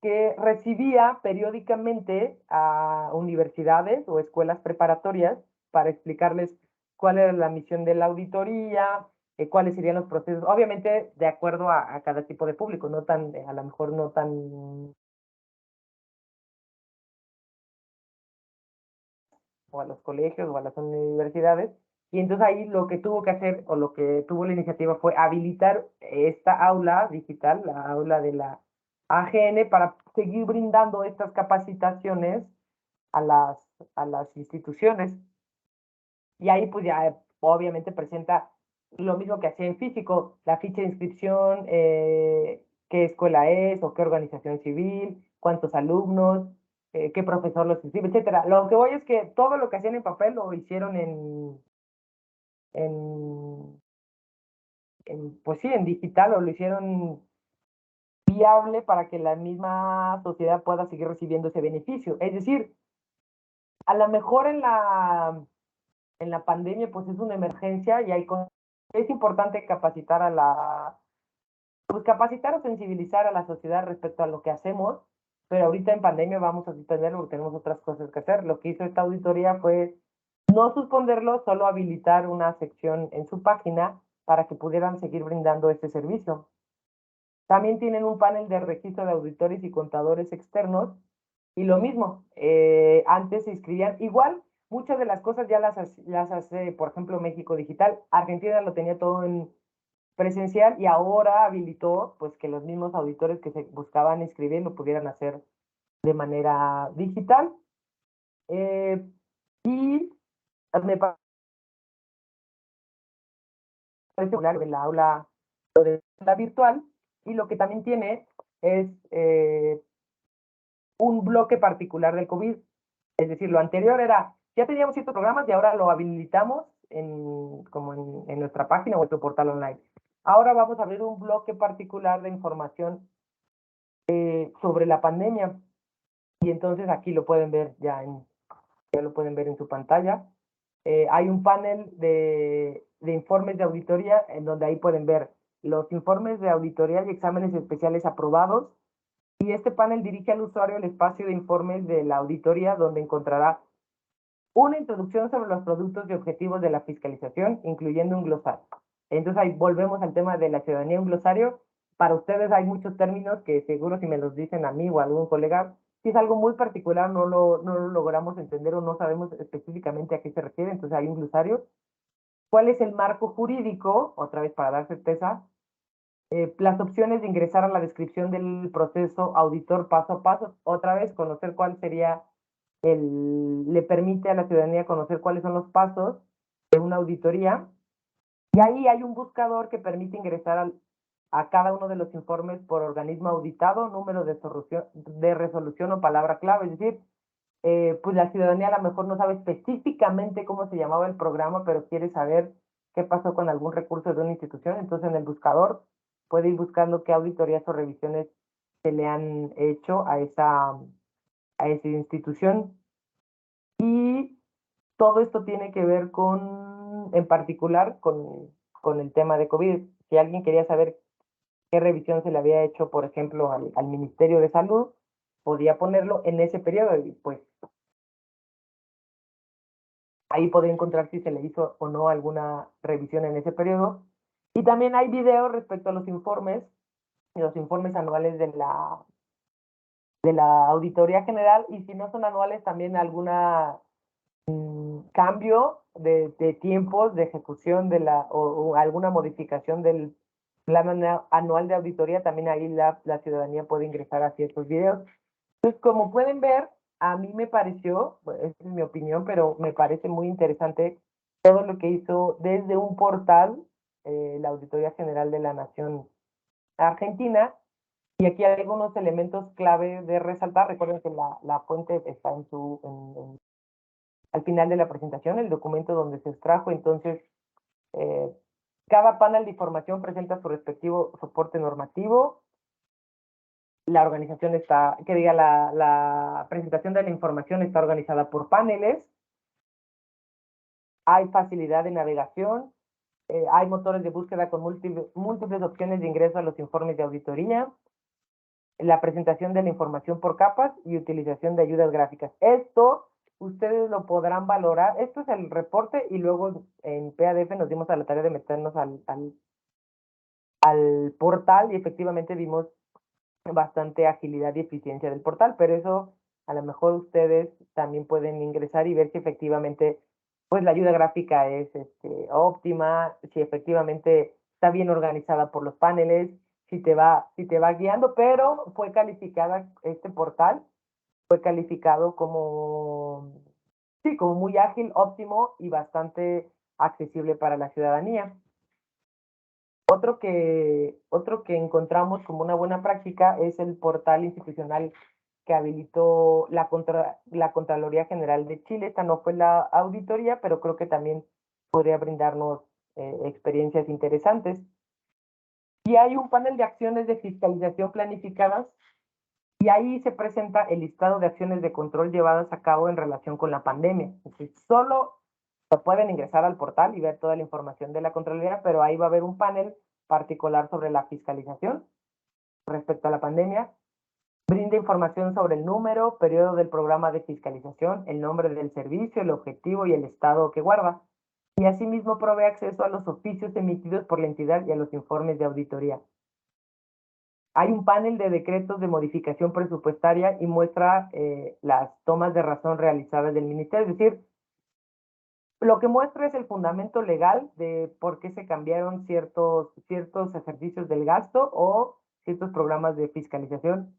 que recibía periódicamente a universidades o escuelas preparatorias para explicarles cuál era la misión de la auditoría, cuáles serían los procesos, obviamente de acuerdo a cada tipo de público, no tan, a lo mejor no tan, o a los colegios o a las universidades, y entonces ahí lo que tuvo que hacer o lo que tuvo la iniciativa fue habilitar esta aula digital, la aula de la AGN, para seguir brindando estas capacitaciones a las instituciones. Y ahí pues ya obviamente presenta lo mismo que hacía en físico, la ficha de inscripción, qué escuela es o qué organización civil, cuántos alumnos, qué profesor los inscribe, etcétera. Lo que voy es que todo lo que hacían en papel lo hicieron en, pues sí, en digital, o lo hicieron viable para que la misma sociedad pueda seguir recibiendo ese beneficio. Es decir, a lo mejor en la pandemia pues es una emergencia y es importante capacitar pues capacitar o sensibilizar a la sociedad respecto a lo que hacemos, pero ahorita en pandemia vamos a suspenderlo porque tenemos otras cosas que hacer. Lo que hizo esta auditoría fue no suspenderlo, solo habilitar una sección en su página para que pudieran seguir brindando este servicio. También tienen un panel de registro de auditores y contadores externos y lo mismo, antes se inscribían igual, muchas de las cosas ya las hace, por ejemplo, México Digital. Argentina lo tenía todo en presencial y ahora habilitó pues que los mismos auditores que se buscaban inscribir lo pudieran hacer de manera digital. Y me parece de la aula, lo de la virtual, y lo que también tiene es un bloque particular del COVID. Es decir, lo anterior era, ya teníamos ciertos programas y ahora lo habilitamos como en nuestra página o en nuestro portal online. Ahora vamos a abrir un bloque particular de información sobre la pandemia. Y entonces aquí lo pueden ver ya lo pueden ver en su pantalla. Hay un panel de informes de auditoría en donde ahí pueden ver los informes de auditoría y exámenes especiales aprobados. Y este panel dirige al usuario el espacio de informes de la auditoría, donde encontrará una introducción sobre los productos y objetivos de la fiscalización, incluyendo un glosario. Entonces ahí volvemos al tema de la ciudadanía, un glosario. Para ustedes hay muchos términos que seguro si me los dicen a mí o a algún colega, si es algo muy particular, no lo logramos entender o no sabemos específicamente a qué se refiere, entonces hay un glosario. ¿Cuál es el marco jurídico? Otra vez para dar certeza. Las opciones de ingresar a la descripción del proceso auditor paso a paso. Otra vez, conocer cuál sería le permite a la ciudadanía conocer cuáles son los pasos de una auditoría. Y ahí hay un buscador que permite ingresar a cada uno de los informes por organismo auditado, número de resolución o palabra clave. Es decir, pues la ciudadanía a lo mejor no sabe específicamente cómo se llamaba el programa, pero quiere saber qué pasó con algún recurso de una institución. Entonces en el buscador puede ir buscando qué auditorías o revisiones se le han hecho a esa institución. Y todo esto tiene que ver en particular, con el tema de COVID. Si alguien quería saber qué revisión se le había hecho, por ejemplo, al Ministerio de Salud, podía ponerlo en ese periodo y pues ahí podía encontrar si se le hizo o no alguna revisión en ese periodo. Y también hay videos respecto a los informes anuales de la Auditoría General, y si no son anuales, también alguna cambio de tiempos de ejecución o alguna modificación del plan anual de auditoría, también ahí la ciudadanía puede ingresar a ciertos videos. Entonces, como pueden ver, a mí me pareció, bueno, esa es mi opinión, pero me parece muy interesante todo lo que hizo desde un portal la Auditoría General de la Nación Argentina. Y aquí hay algunos elementos clave de resaltar. Recuerden que la fuente está al final de la presentación, el documento donde se extrajo. Entonces, cada panel de información presenta su respectivo soporte normativo. La organización la presentación de la información está organizada por paneles. Hay facilidad de navegación. Hay motores de búsqueda con múltiples opciones de ingreso a los informes de auditoría. La presentación de la información por capas y utilización de ayudas gráficas. Esto ustedes lo podrán valorar. Esto es el reporte y luego en PADF nos dimos a la tarea de meternos al portal y efectivamente vimos bastante agilidad y eficiencia del portal, pero eso a lo mejor ustedes también pueden ingresar y ver si efectivamente pues la ayuda gráfica es óptima, si efectivamente está bien organizada por los paneles, si te va guiando, pero fue calificada, este portal fue calificado como, sí, como muy ágil, óptimo y bastante accesible para la ciudadanía. Otro que encontramos como una buena práctica es el portal institucional que habilitó la Contraloría General de Chile. Esta no fue la auditoría, pero creo que también podría brindarnos experiencias interesantes. Y hay un panel de acciones de fiscalización planificadas y ahí se presenta el listado de acciones de control llevadas a cabo en relación con la pandemia. Entonces, solo pueden ingresar al portal y ver toda la información de la Contraloría, pero ahí va a haber un panel particular sobre la fiscalización respecto a la pandemia. Brinda información sobre el número, periodo del programa de fiscalización, el nombre del servicio, el objetivo y el estado que guarda. Y asimismo provee acceso a los oficios emitidos por la entidad y a los informes de auditoría. Hay un panel de decretos de modificación presupuestaria y muestra las tomas de razón realizadas del ministerio, es decir, lo que muestra es el fundamento legal de por qué se cambiaron ciertos ejercicios del gasto o ciertos programas de fiscalización.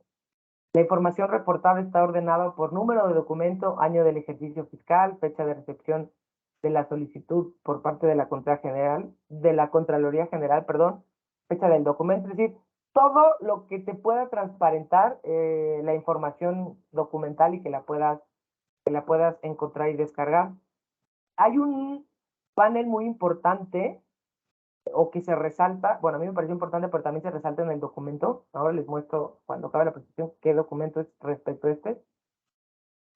La información reportada está ordenada por número de documento, año del ejercicio fiscal, fecha de recepción de la solicitud por parte de la Contraloría General, fecha del documento. Es decir, todo lo que te pueda transparentar la información documental y que la puedas encontrar y descargar. Hay un panel muy importante o que se resalta, bueno, a mí me pareció importante, pero también se resalta en el documento. Ahora les muestro, cuando acabe la presentación, qué documento es respecto a este,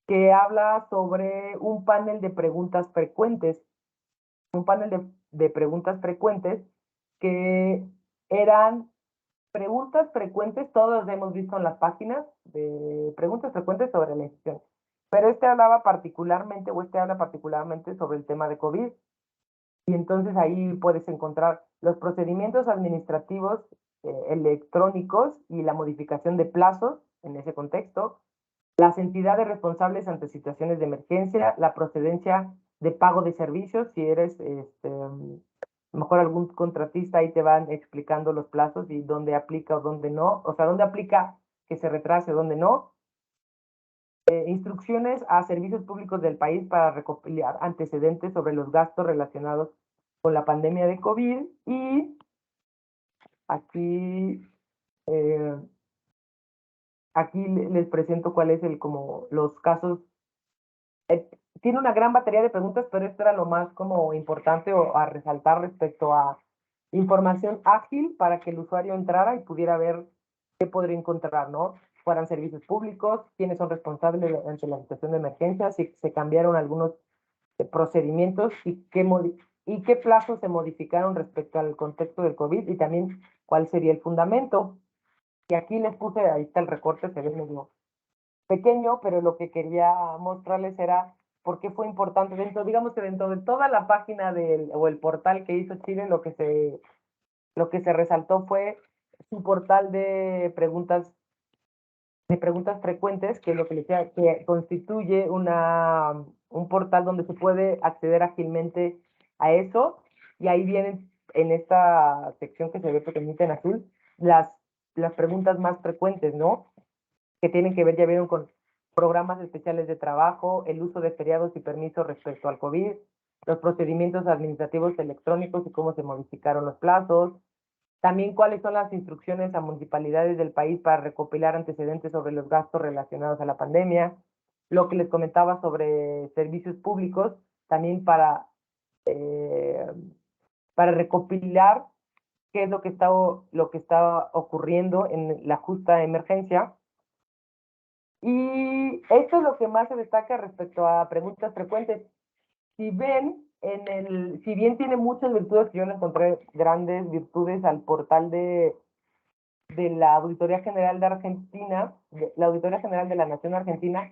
que habla sobre un panel de preguntas frecuentes. Un panel de preguntas frecuentes que eran preguntas frecuentes, todos hemos visto en las páginas de preguntas frecuentes sobre la institución. Pero este hablaba particularmente, o este habla particularmente sobre el tema de COVID. Y entonces ahí puedes encontrar los procedimientos administrativos electrónicos y la modificación de plazos en ese contexto, las entidades responsables ante situaciones de emergencia, la procedencia de pago de servicios, si eres a lo mejor algún contratista, ahí te van explicando los plazos y dónde aplica o dónde no, o sea, dónde aplica que se retrase o dónde no. Instrucciones a servicios públicos del país para recopilar antecedentes sobre los gastos relacionados con la pandemia de COVID. Y aquí, eh, aquí les presento cuál es como los casos. Tiene una gran batería de preguntas, pero esto era lo más como importante o a resaltar respecto a información ágil para que el usuario entrara y pudiera ver qué podría encontrar, ¿no? Fueran servicios públicos, quiénes son responsables ante la situación de emergencia, si se cambiaron algunos procedimientos y qué plazos se modificaron respecto al contexto del COVID y también cuál sería el fundamento. Y aquí les puse, ahí está el recorte, se ve medio pequeño, pero lo que quería mostrarles era por qué fue importante digamos que dentro de toda la página o el portal que hizo Chile, lo que se resaltó fue su portal de preguntas frecuentes, que es lo que les decía, que constituye un portal donde se puede acceder ágilmente a eso, y ahí vienen en esta sección que se ve pequeñita en azul, las preguntas más frecuentes, ¿no? Que tienen que ver, ya vieron, con programas especiales de trabajo, el uso de feriados y permisos respecto al COVID, los procedimientos administrativos electrónicos y cómo se modificaron los plazos, también cuáles son las instrucciones a municipalidades del país para recopilar antecedentes sobre los gastos relacionados a la pandemia, lo que les comentaba sobre servicios públicos, también eh, para recopilar qué es lo que está ocurriendo en la justa emergencia. Y esto es lo que más se destaca respecto a preguntas frecuentes. Si ven, si bien tiene muchas virtudes, yo le encontré grandes virtudes al portal de la Auditoría General de Argentina, la Auditoría General de la Nación Argentina,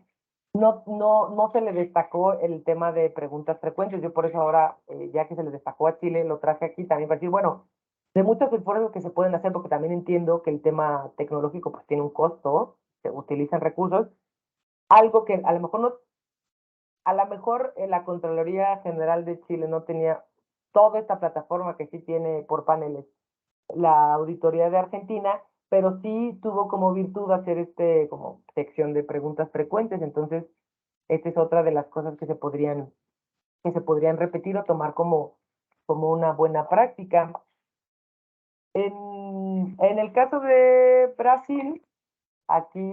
no se le destacó el tema de preguntas frecuentes. Yo por eso ahora, ya que se le destacó a Chile, lo traje aquí también para decir, bueno, de muchos esfuerzos que se pueden hacer, porque también entiendo que el tema tecnológico pues tiene un costo, se utilizan recursos, algo que a lo mejor no, a lo mejor la Contraloría General de Chile no tenía toda esta plataforma que sí tiene por paneles la Auditoría de Argentina, pero sí tuvo como virtud hacer como sección de preguntas frecuentes. Entonces, esta es otra de las cosas que se podrían repetir o tomar como una buena práctica. En el caso de Brasil, aquí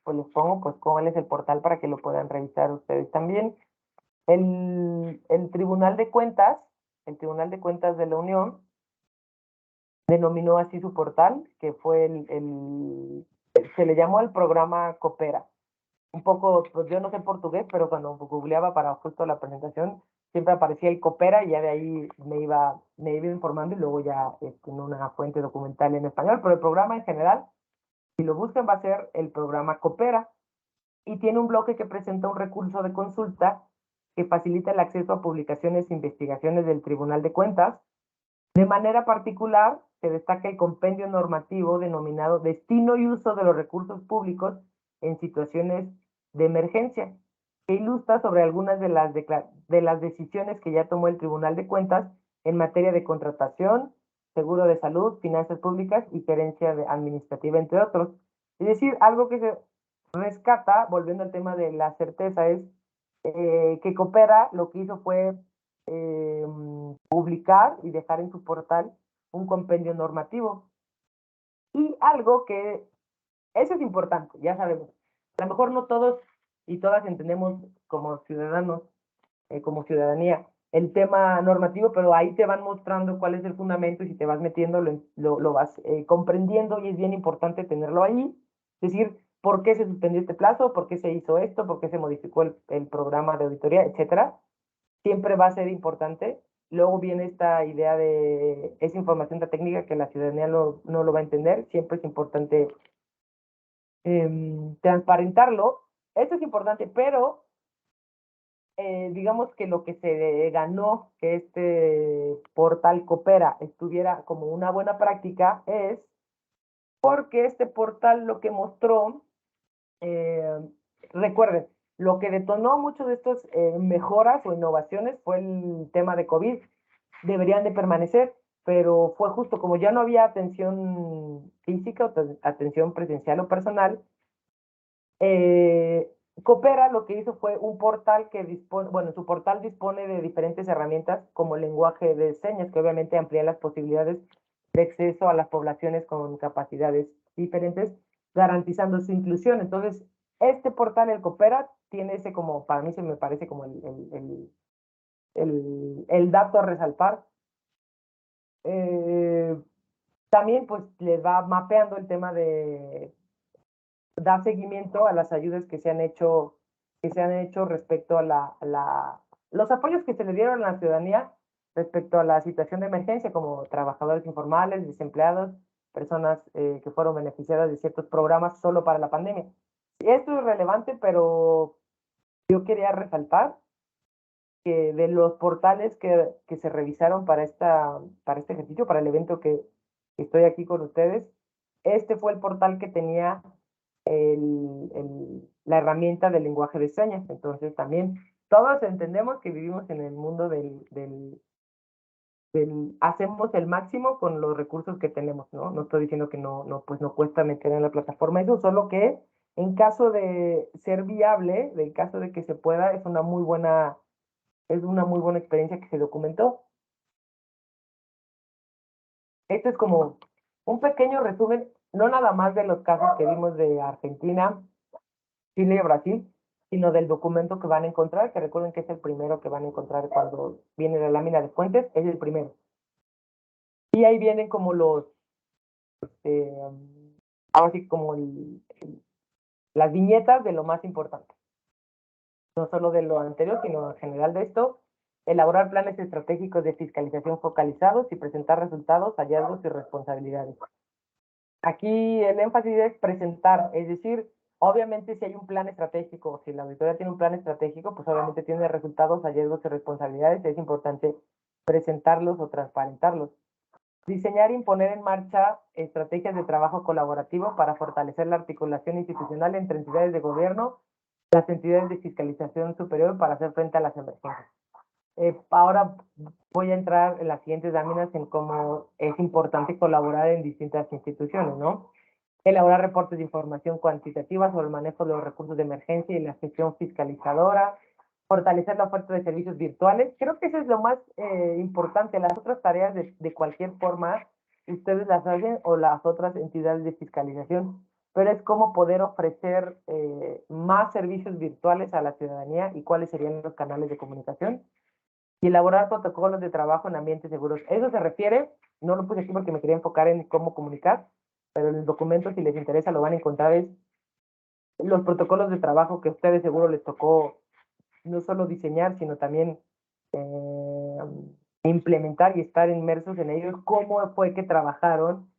pues les pongo pues cuál es el portal para que lo puedan revisar ustedes también. El Tribunal de Cuentas, el Tribunal de Cuentas de la Unión, denominó así su portal, que fue se le llamó el programa Coopera. Un poco, pues yo no sé portugués, pero cuando googleaba para justo la presentación, siempre aparecía el Coopera y ya de ahí me iba informando y luego ya en una fuente documental en español, pero el programa en general, si lo buscan, va a ser el programa Coopera y tiene un bloque que presenta un recurso de consulta que facilita el acceso a publicaciones e investigaciones del Tribunal de Cuentas. De manera particular, se destaca el compendio normativo denominado Destino y uso de los recursos públicos en situaciones de emergencia, que ilustra sobre algunas de las decisiones que ya tomó el Tribunal de Cuentas en materia de contratación, seguro de salud, finanzas públicas y gerencia administrativa, entre otros. Es decir, algo que se rescata, volviendo al tema de la certeza, es que Coopera lo que hizo fue publicar y dejar en su portal un compendio normativo. Y algo que, eso es importante, ya sabemos, a lo mejor no todos y todas entendemos como ciudadanos, como ciudadanía, el tema normativo, pero ahí te van mostrando cuál es el fundamento y si te vas metiendo lo vas comprendiendo y es bien importante tenerlo ahí, es decir, por qué se suspendió este plazo, por qué se hizo esto, por qué se modificó el programa de auditoría, etcétera. Siempre va a ser importante. Luego viene esta idea de esa información técnica que la ciudadanía no lo va a entender. Siempre es importante transparentarlo. Esto es importante, pero digamos que lo que se ganó que este portal Coopera estuviera como una buena práctica es porque este portal lo que mostró, eh, recuerden, lo que detonó muchos de estos mejoras o innovaciones fue el tema de COVID. Deberían de permanecer, pero fue justo como ya no había atención física o atención presencial o personal, eh, Coopera lo que hizo fue un portal que dispone, bueno, su portal dispone de diferentes herramientas como lenguaje de señas, que obviamente amplía las posibilidades de acceso a las poblaciones con capacidades diferentes, garantizando su inclusión. Entonces, este portal, el Coopera, tiene ese como, para mí se me parece como el dato a resaltar. Eh, también pues les va mapeando el tema de dar seguimiento a las ayudas que se han hecho respecto a los apoyos que se le dieron a la ciudadanía respecto a la situación de emergencia, como trabajadores informales, desempleados, personas que fueron beneficiadas de ciertos programas solo para la pandemia. Y esto es relevante, pero yo quería resaltar que de los portales que se revisaron para este ejercicio, para el evento que estoy aquí con ustedes, este fue el portal que tenía la herramienta del lenguaje de señas. Entonces también todos entendemos que vivimos en el mundo hacemos el máximo con los recursos que tenemos, ¿no? No estoy diciendo que pues no cuesta meter en la plataforma eso, solo que en caso de ser viable, en caso de que se pueda, es una muy buena experiencia que se documentó. Esto es como un pequeño resumen, no nada más de los casos que vimos de Argentina, Chile y Brasil, sino del documento que van a encontrar, que recuerden que es el primero que van a encontrar cuando viene la lámina de fuentes, es el primero. Y ahí vienen como eh, ahora sí como las viñetas de lo más importante, no solo de lo anterior, sino en general de esto, elaborar planes estratégicos de fiscalización focalizados y presentar resultados, hallazgos y responsabilidades. Aquí el énfasis es presentar, es decir, obviamente si hay un plan estratégico, si la auditoría tiene un plan estratégico, pues obviamente tiene resultados, hallazgos y responsabilidades, es importante presentarlos o transparentarlos. Diseñar y poner en marcha estrategias de trabajo colaborativo para fortalecer la articulación institucional entre entidades de gobierno, las entidades de fiscalización superior para hacer frente a las emergencias. Ahora voy a entrar en las siguientes láminas en cómo es importante colaborar en distintas instituciones, ¿no? Elaborar reportes de información cuantitativa sobre el manejo de los recursos de emergencia y la gestión fiscalizadora, fortalecer la oferta de servicios virtuales. Creo que eso es lo más importante. Las otras tareas de cualquier forma, ustedes las hacen o las otras entidades de fiscalización, pero es cómo poder ofrecer más servicios virtuales a la ciudadanía y cuáles serían los canales de comunicación y elaborar protocolos de trabajo en ambientes seguros. Eso se refiere, no lo puse aquí porque me quería enfocar en cómo comunicar, pero en el documento, si les interesa, lo van a encontrar, es los protocolos de trabajo que a ustedes seguro les tocó no solo diseñar, sino también eh, implementar y estar inmersos en ellos, cómo fue que trabajaron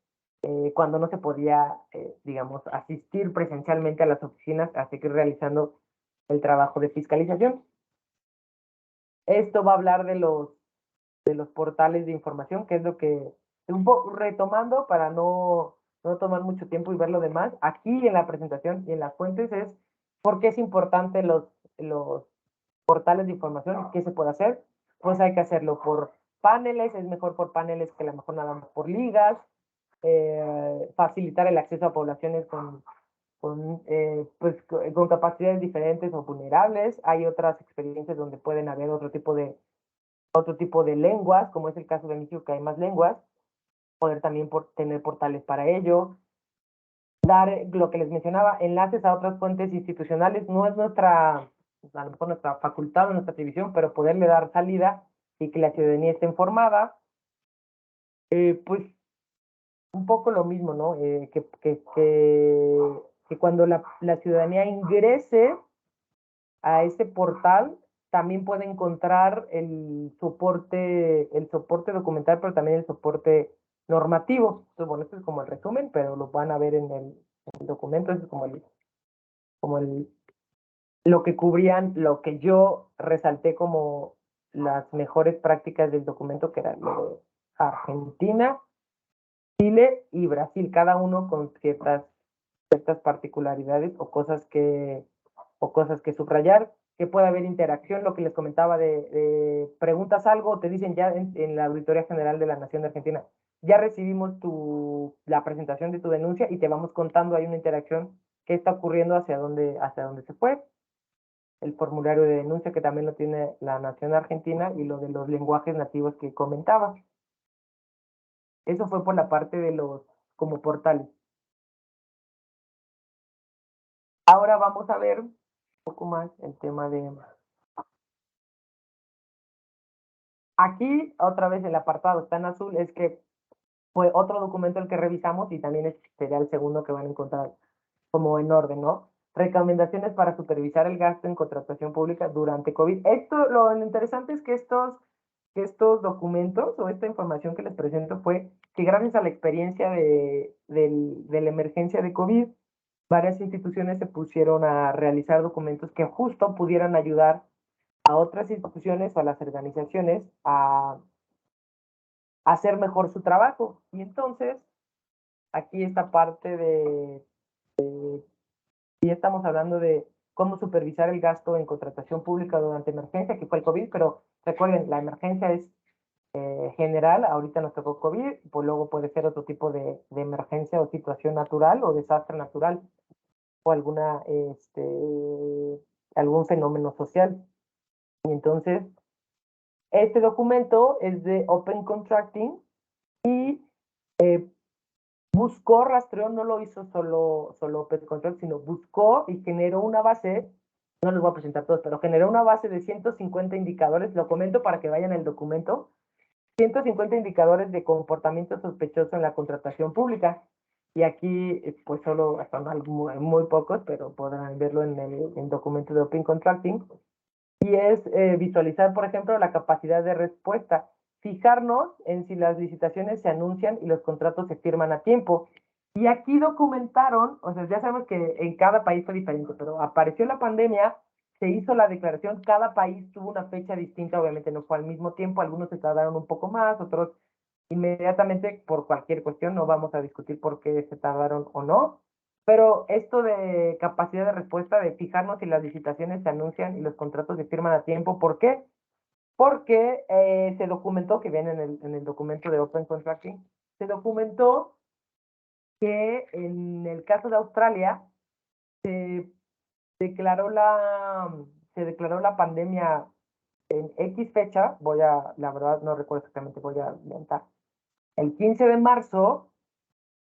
cuando no se podía, digamos, asistir presencialmente a las oficinas a seguir realizando el trabajo de fiscalización. Esto va a hablar de los portales de información, que es lo que, un poco retomando para no tomar mucho tiempo y ver lo demás, aquí en la presentación y en las fuentes es por qué es importante los portales de información, qué se puede hacer, pues hay que hacerlo por paneles, es mejor por paneles que a lo mejor nada más por ligas, facilitar el acceso a poblaciones con capacidades diferentes o vulnerables, hay otras experiencias donde pueden haber otro tipo de lenguas, como es el caso de México, que hay más lenguas, poder también tener portales para ello, dar lo que les mencionaba, enlaces a otras fuentes institucionales, no es nuestra, a lo mejor nuestra facultad o nuestra atribución, pero poderle dar salida y que la ciudadanía esté informada, pues un poco lo mismo, ¿no? Que cuando la ciudadanía ingrese a ese portal, también puede encontrar el soporte documental, pero también el soporte normativo. Entonces, bueno, esto es como el resumen, pero lo van a ver en el documento, eso es como lo que cubrían, lo que yo resalté como las mejores prácticas del documento, que era lo de Argentina, Chile y Brasil, cada uno con ciertas particularidades o cosas que subrayar, que pueda haber interacción, lo que les comentaba de preguntas algo, te dicen ya en la Auditoría General de la Nación de Argentina, ya recibimos la presentación de tu denuncia y te vamos contando, hay una interacción, qué está ocurriendo, hacia dónde se fue, el formulario de denuncia que también lo tiene la Nación Argentina y lo de los lenguajes nativos que comentaba. Eso fue por la parte de los como portales. Ahora vamos a ver un poco más el tema de... Aquí, otra vez el apartado está en azul, es que fue otro documento el que revisamos y también sería el segundo que van a encontrar como en orden, ¿no? Recomendaciones para supervisar el gasto en contratación pública durante COVID. Lo interesante es que estos documentos o esta información que les presento fue que gracias a la experiencia de la emergencia de COVID, varias instituciones se pusieron a realizar documentos que justo pudieran ayudar a otras instituciones o a las organizaciones a hacer mejor su trabajo. Y entonces, aquí esta parte y estamos hablando de cómo supervisar el gasto en contratación pública durante emergencia, que fue el COVID, pero recuerden, la emergencia es general, ahorita nos tocó COVID, pues luego puede ser otro tipo de emergencia o situación natural o desastre natural o algún fenómeno social. Y entonces, este documento es de Open Contracting y buscó, rastreó, no lo hizo solo Open Contracting, sino buscó y generó una base, no les voy a presentar todos, pero generó una base de 150 indicadores, lo comento para que vayan al documento, 150 indicadores de comportamiento sospechoso en la contratación pública. Y aquí, pues solo son muy, muy pocos, pero podrán verlo en el documento de Open Contracting. Y es visualizar, por ejemplo, la capacidad de respuesta. Fijarnos en si las licitaciones se anuncian y los contratos se firman a tiempo. Y aquí documentaron, o sea, ya sabemos que en cada país fue diferente, pero apareció la pandemia, se hizo la declaración, cada país tuvo una fecha distinta, obviamente no fue al mismo tiempo, algunos se tardaron un poco más, otros inmediatamente por cualquier cuestión, no vamos a discutir por qué se tardaron o no, pero esto de capacidad de respuesta, de fijarnos si las licitaciones se anuncian y los contratos se firman a tiempo, ¿por qué? Porque se documentó, que viene en el documento de Open Contracting, se documentó que en el caso de Australia se declaró se declaró la pandemia en X fecha, la verdad no recuerdo exactamente, voy a inventar, el 15 de marzo,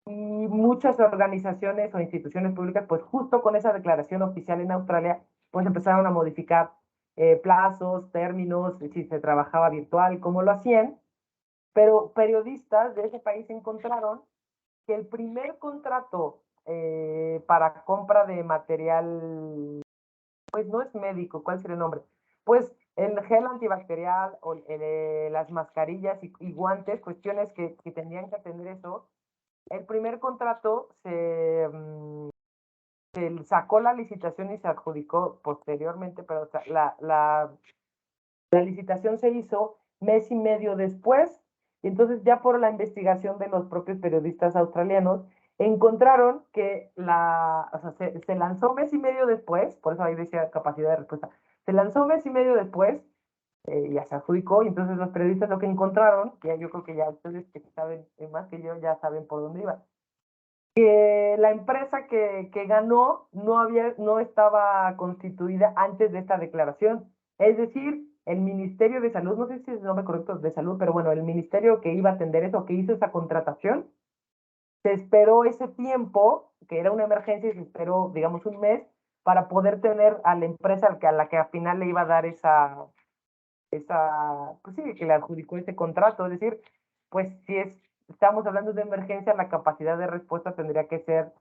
y muchas organizaciones o instituciones públicas, pues justo con esa declaración oficial en Australia, pues empezaron a modificar plazos, términos, si se trabajaba virtual, cómo lo hacían, pero periodistas de ese país encontraron que el primer contrato para compra de material, pues no es médico, ¿cuál sería el nombre? Pues el gel antibacterial o las mascarillas y guantes, cuestiones que tenían que atender eso. El primer contrato se sacó la licitación y se adjudicó posteriormente, pero la licitación se hizo mes y medio después, y entonces ya por la investigación de los propios periodistas australianos, encontraron que o sea, se lanzó mes y medio después, por eso ahí decía capacidad de respuesta, se lanzó mes y medio después, ya se adjudicó, y entonces los periodistas lo que encontraron, que yo creo que ya ustedes que saben más que yo ya saben por dónde iba, que la empresa que ganó no estaba constituida antes de esta declaración. Es decir, el Ministerio de Salud, no sé si es el nombre correcto de salud, pero bueno, el ministerio que iba a atender eso, que hizo esa contratación, se esperó ese tiempo, que era una emergencia, y se esperó, digamos, un mes, para poder tener a la empresa a la que al final le iba a dar pues sí, que le adjudicó ese contrato. Es decir, pues si estamos hablando de emergencia, la capacidad de respuesta tendría que ser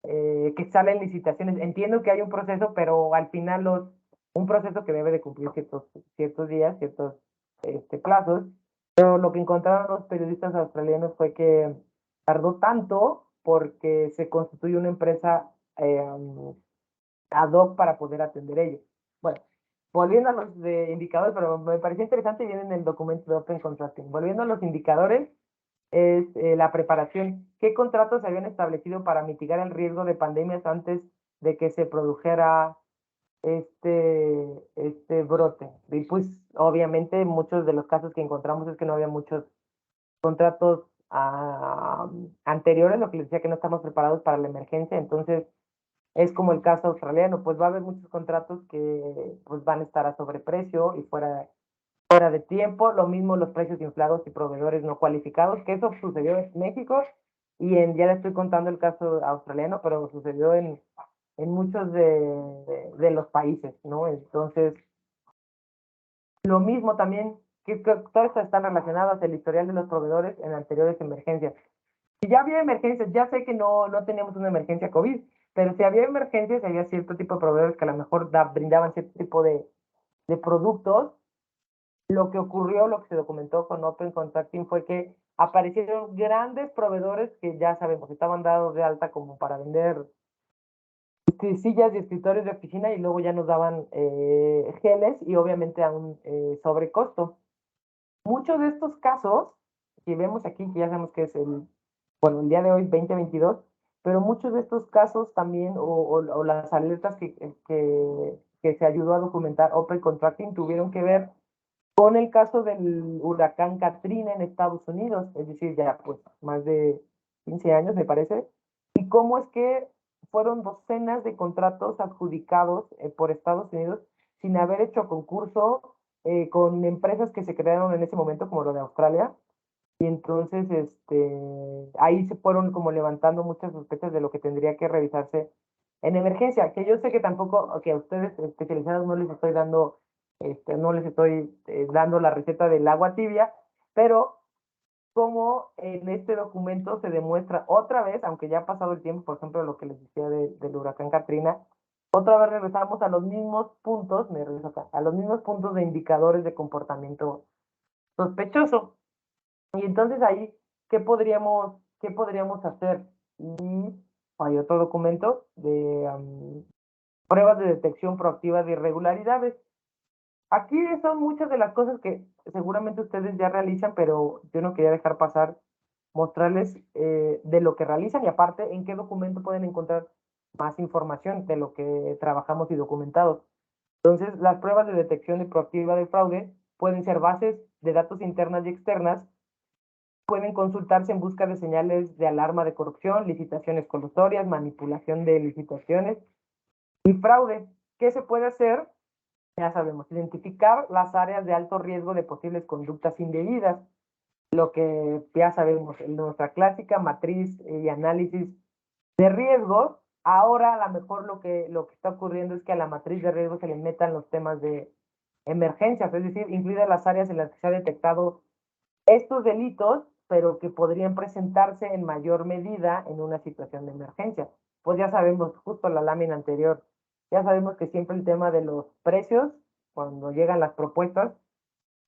que salen licitaciones. Entiendo que hay un proceso, pero al final un proceso que debe de cumplir ciertos días, ciertos plazos. Pero lo que encontraron los periodistas australianos fue que tardó tanto porque se constituye una empresa ad hoc para poder atender ello. Bueno, volviendo a los indicadores, pero me pareció interesante y viene en el documento de Open Contracting. Volviendo a los indicadores, es la preparación. ¿Qué contratos se habían establecido para mitigar el riesgo de pandemias antes de que se produjera este brote? Y pues obviamente muchos de los casos que encontramos es que no había muchos contratos anteriores, lo que les decía que no estamos preparados para la emergencia. Entonces es como el caso australiano, pues va a haber muchos contratos que pues van a estar a sobreprecio y fuera de tiempo. Lo mismo los precios inflados y proveedores no cualificados, que eso sucedió en México y ya le estoy contando el caso australiano, pero sucedió en muchos de los países, ¿no? Entonces, lo mismo también, que todas estas están relacionadas, el historial de los proveedores en anteriores emergencias. Si ya había emergencias, ya sé que no teníamos una emergencia COVID, pero si había emergencias, había cierto tipo de proveedores que a lo mejor brindaban cierto tipo de productos. Lo que ocurrió, lo que se documentó con Open Contracting fue que aparecieron grandes proveedores que ya sabemos, estaban dados de alta como para vender sillas y escritorios de oficina y luego ya nos daban geles y obviamente a un sobrecosto. Muchos de estos casos que vemos aquí, que ya sabemos que es el día de hoy 2022, pero muchos de estos casos también, o las alertas que se ayudó a documentar Open Contracting tuvieron que ver con el caso del huracán Katrina en Estados Unidos, es decir, ya pues más de 15 años me parece, y cómo es que fueron docenas de contratos adjudicados por Estados Unidos sin haber hecho concurso con empresas que se crearon en ese momento, como lo de Australia, y entonces ahí se fueron como levantando muchas sospechas de lo que tendría que revisarse en emergencia, que yo sé que tampoco, que a ustedes especializados no les estoy dando dando la receta del agua tibia, pero como en este documento se demuestra otra vez, aunque ya ha pasado el tiempo, por ejemplo, lo que les decía del huracán Katrina, otra vez regresamos a los mismos puntos, me regreso acá, a los mismos puntos de indicadores de comportamiento sospechoso. Y entonces ahí, ¿qué podríamos hacer? Y hay otro documento de pruebas de detección proactiva de irregularidades. Aquí son muchas de las cosas que seguramente ustedes ya realizan, pero yo no quería dejar pasar mostrarles de lo que realizan y aparte en qué documento pueden encontrar más información de lo que trabajamos y documentado. Entonces, las pruebas de detección y proactiva de fraude pueden ser bases de datos internas y externas, pueden consultarse en busca de señales de alarma de corrupción, licitaciones colusorias, manipulación de licitaciones y fraude. ¿Qué se puede hacer? Ya sabemos, identificar las áreas de alto riesgo de posibles conductas indebidas, lo que ya sabemos, en nuestra clásica matriz y análisis de riesgos. Ahora a lo mejor lo que está ocurriendo es que a la matriz de riesgos se le metan los temas de emergencias, es decir, incluidas las áreas en las que se ha detectado estos delitos, pero que podrían presentarse en mayor medida en una situación de emergencia. Pues ya sabemos, justo la lámina anterior, ya sabemos que siempre el tema de los precios, cuando llegan las propuestas,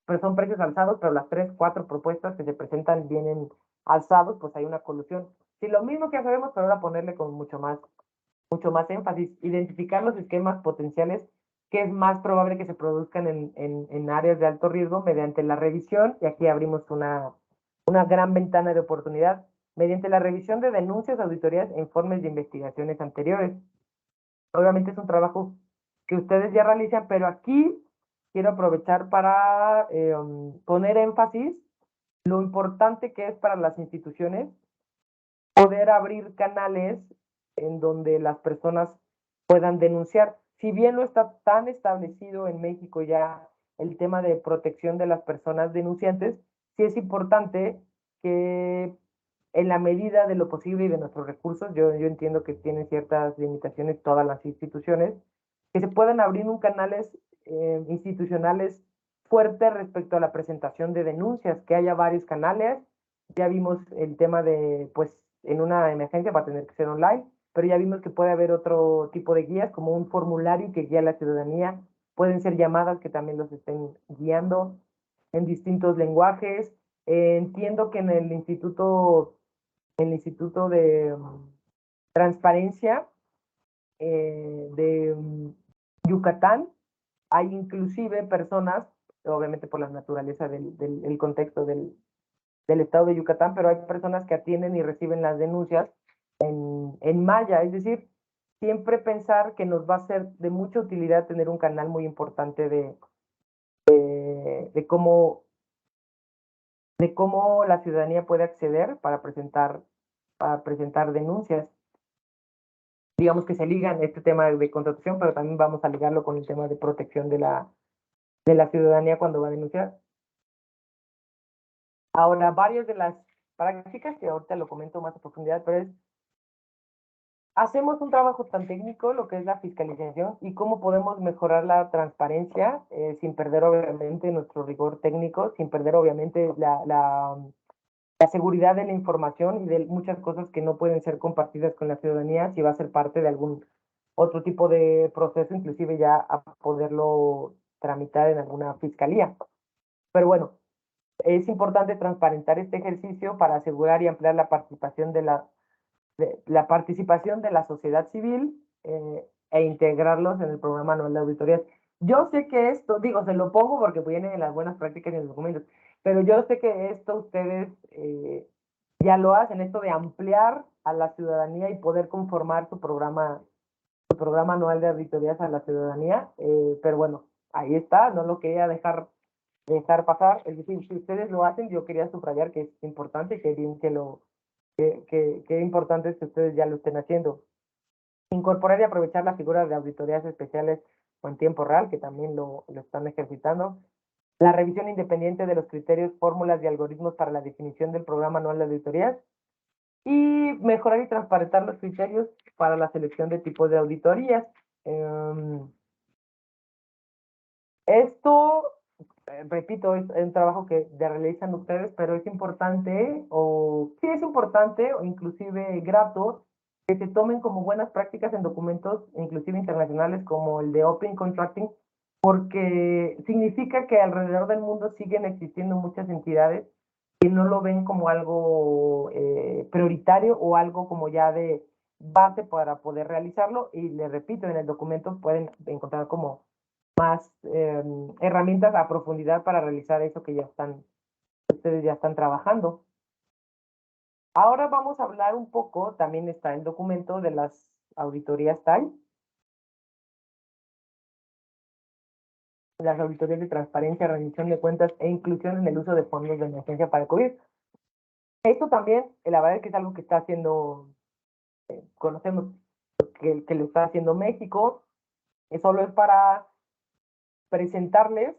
pues son precios alzados, pero las 3, 4 propuestas que se presentan vienen alzados, pues hay una colusión. Sí, lo mismo que ya sabemos, pero ahora ponerle con mucho más énfasis, identificar los esquemas potenciales que es más probable que se produzcan en áreas de alto riesgo mediante la revisión, y aquí abrimos una gran ventana de oportunidad, mediante la revisión de denuncias, auditorías e informes de investigaciones anteriores. Obviamente es un trabajo que ustedes ya realizan, pero aquí quiero aprovechar para poner énfasis lo importante que es para las instituciones poder abrir canales en donde las personas puedan denunciar. Si bien no está tan establecido en México ya el tema de protección de las personas denunciantes, sí es importante que en la medida de lo posible y de nuestros recursos, yo entiendo que tienen ciertas limitaciones todas las instituciones, que se puedan abrir canales institucionales fuertes respecto a la presentación de denuncias, que haya varios canales. Ya vimos el tema de, pues, en una emergencia va a tener que ser online, pero ya vimos que puede haber otro tipo de guías, como un formulario que guía a la ciudadanía. Pueden ser llamadas que también los estén guiando en distintos lenguajes. Entiendo que en el Instituto de Transparencia de Yucatán hay inclusive personas, obviamente por la naturaleza del contexto del estado de Yucatán, pero hay personas que atienden y reciben las denuncias en maya, es decir, siempre pensar que nos va a ser de mucha utilidad tener un canal muy importante de cómo la ciudadanía puede acceder para presentar denuncias. Digamos que se ligan este tema de contratación, pero también vamos a ligarlo con el tema de protección de la ciudadanía cuando va a denunciar. Ahora, varias de las prácticas, que ahorita lo comento más a profundidad, pero hacemos un trabajo tan técnico, lo que es la fiscalización, y cómo podemos mejorar la transparencia sin perder obviamente nuestro rigor técnico, sin perder obviamente la seguridad de la información y de muchas cosas que no pueden ser compartidas con la ciudadanía si va a ser parte de algún otro tipo de proceso, inclusive ya a poderlo tramitar en alguna fiscalía. Pero bueno, es importante transparentar este ejercicio para asegurar y ampliar la participación de la sociedad civil e integrarlos en el programa anual de auditorías. Yo sé que esto, digo, se lo pongo porque viene en las buenas prácticas y en los documentos, pero yo sé que esto ustedes ya lo hacen, esto de ampliar a la ciudadanía y poder conformar su programa anual de auditorías a la ciudadanía, pero bueno, ahí está, no lo quería dejar pasar, es decir, si ustedes lo hacen, yo quería subrayar que es importante, que bien que importante es que ustedes ya lo estén haciendo. Incorporar y aprovechar la figura de auditorías especiales o en tiempo real, que también lo están ejercitando. La revisión independiente de los criterios, fórmulas y algoritmos para la definición del programa anual de auditorías. Y mejorar y transparentar los criterios para la selección de tipos de auditorías. Esto, repito, es un trabajo que realizan ustedes, pero es importante, o inclusive grato, que se tomen como buenas prácticas en documentos, inclusive internacionales, como el de Open Contracting, porque significa que alrededor del mundo siguen existiendo muchas entidades que no lo ven como algo prioritario o algo como ya de base para poder realizarlo, y les repito, en el documento pueden encontrar como más herramientas a profundidad para realizar eso que ustedes ya están trabajando. Ahora vamos a hablar un poco, también está el documento de las auditorías TAI, las auditorías de transparencia, rendición de cuentas e inclusión en el uso de fondos de emergencia para el COVID. Esto también, la verdad es que es algo que está haciendo, conocemos que lo está haciendo México, solo es para presentarles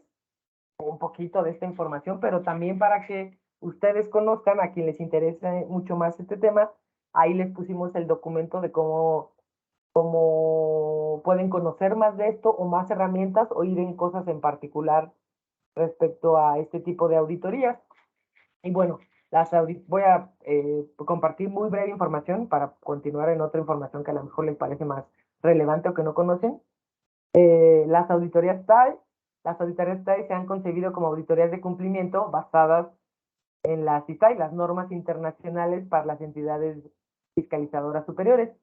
un poquito de esta información, pero también para que ustedes conozcan, a quien les interese mucho más este tema, ahí les pusimos el documento de cómo pueden conocer más de esto o más herramientas o ir en cosas en particular respecto a este tipo de auditorías. Y bueno, voy a compartir muy breve información para continuar en otra información que a lo mejor les parece más relevante o que no conocen. Las auditorías TAI se han concebido como auditorías de cumplimiento basadas en las CITAI, las normas internacionales para las entidades fiscalizadoras superiores.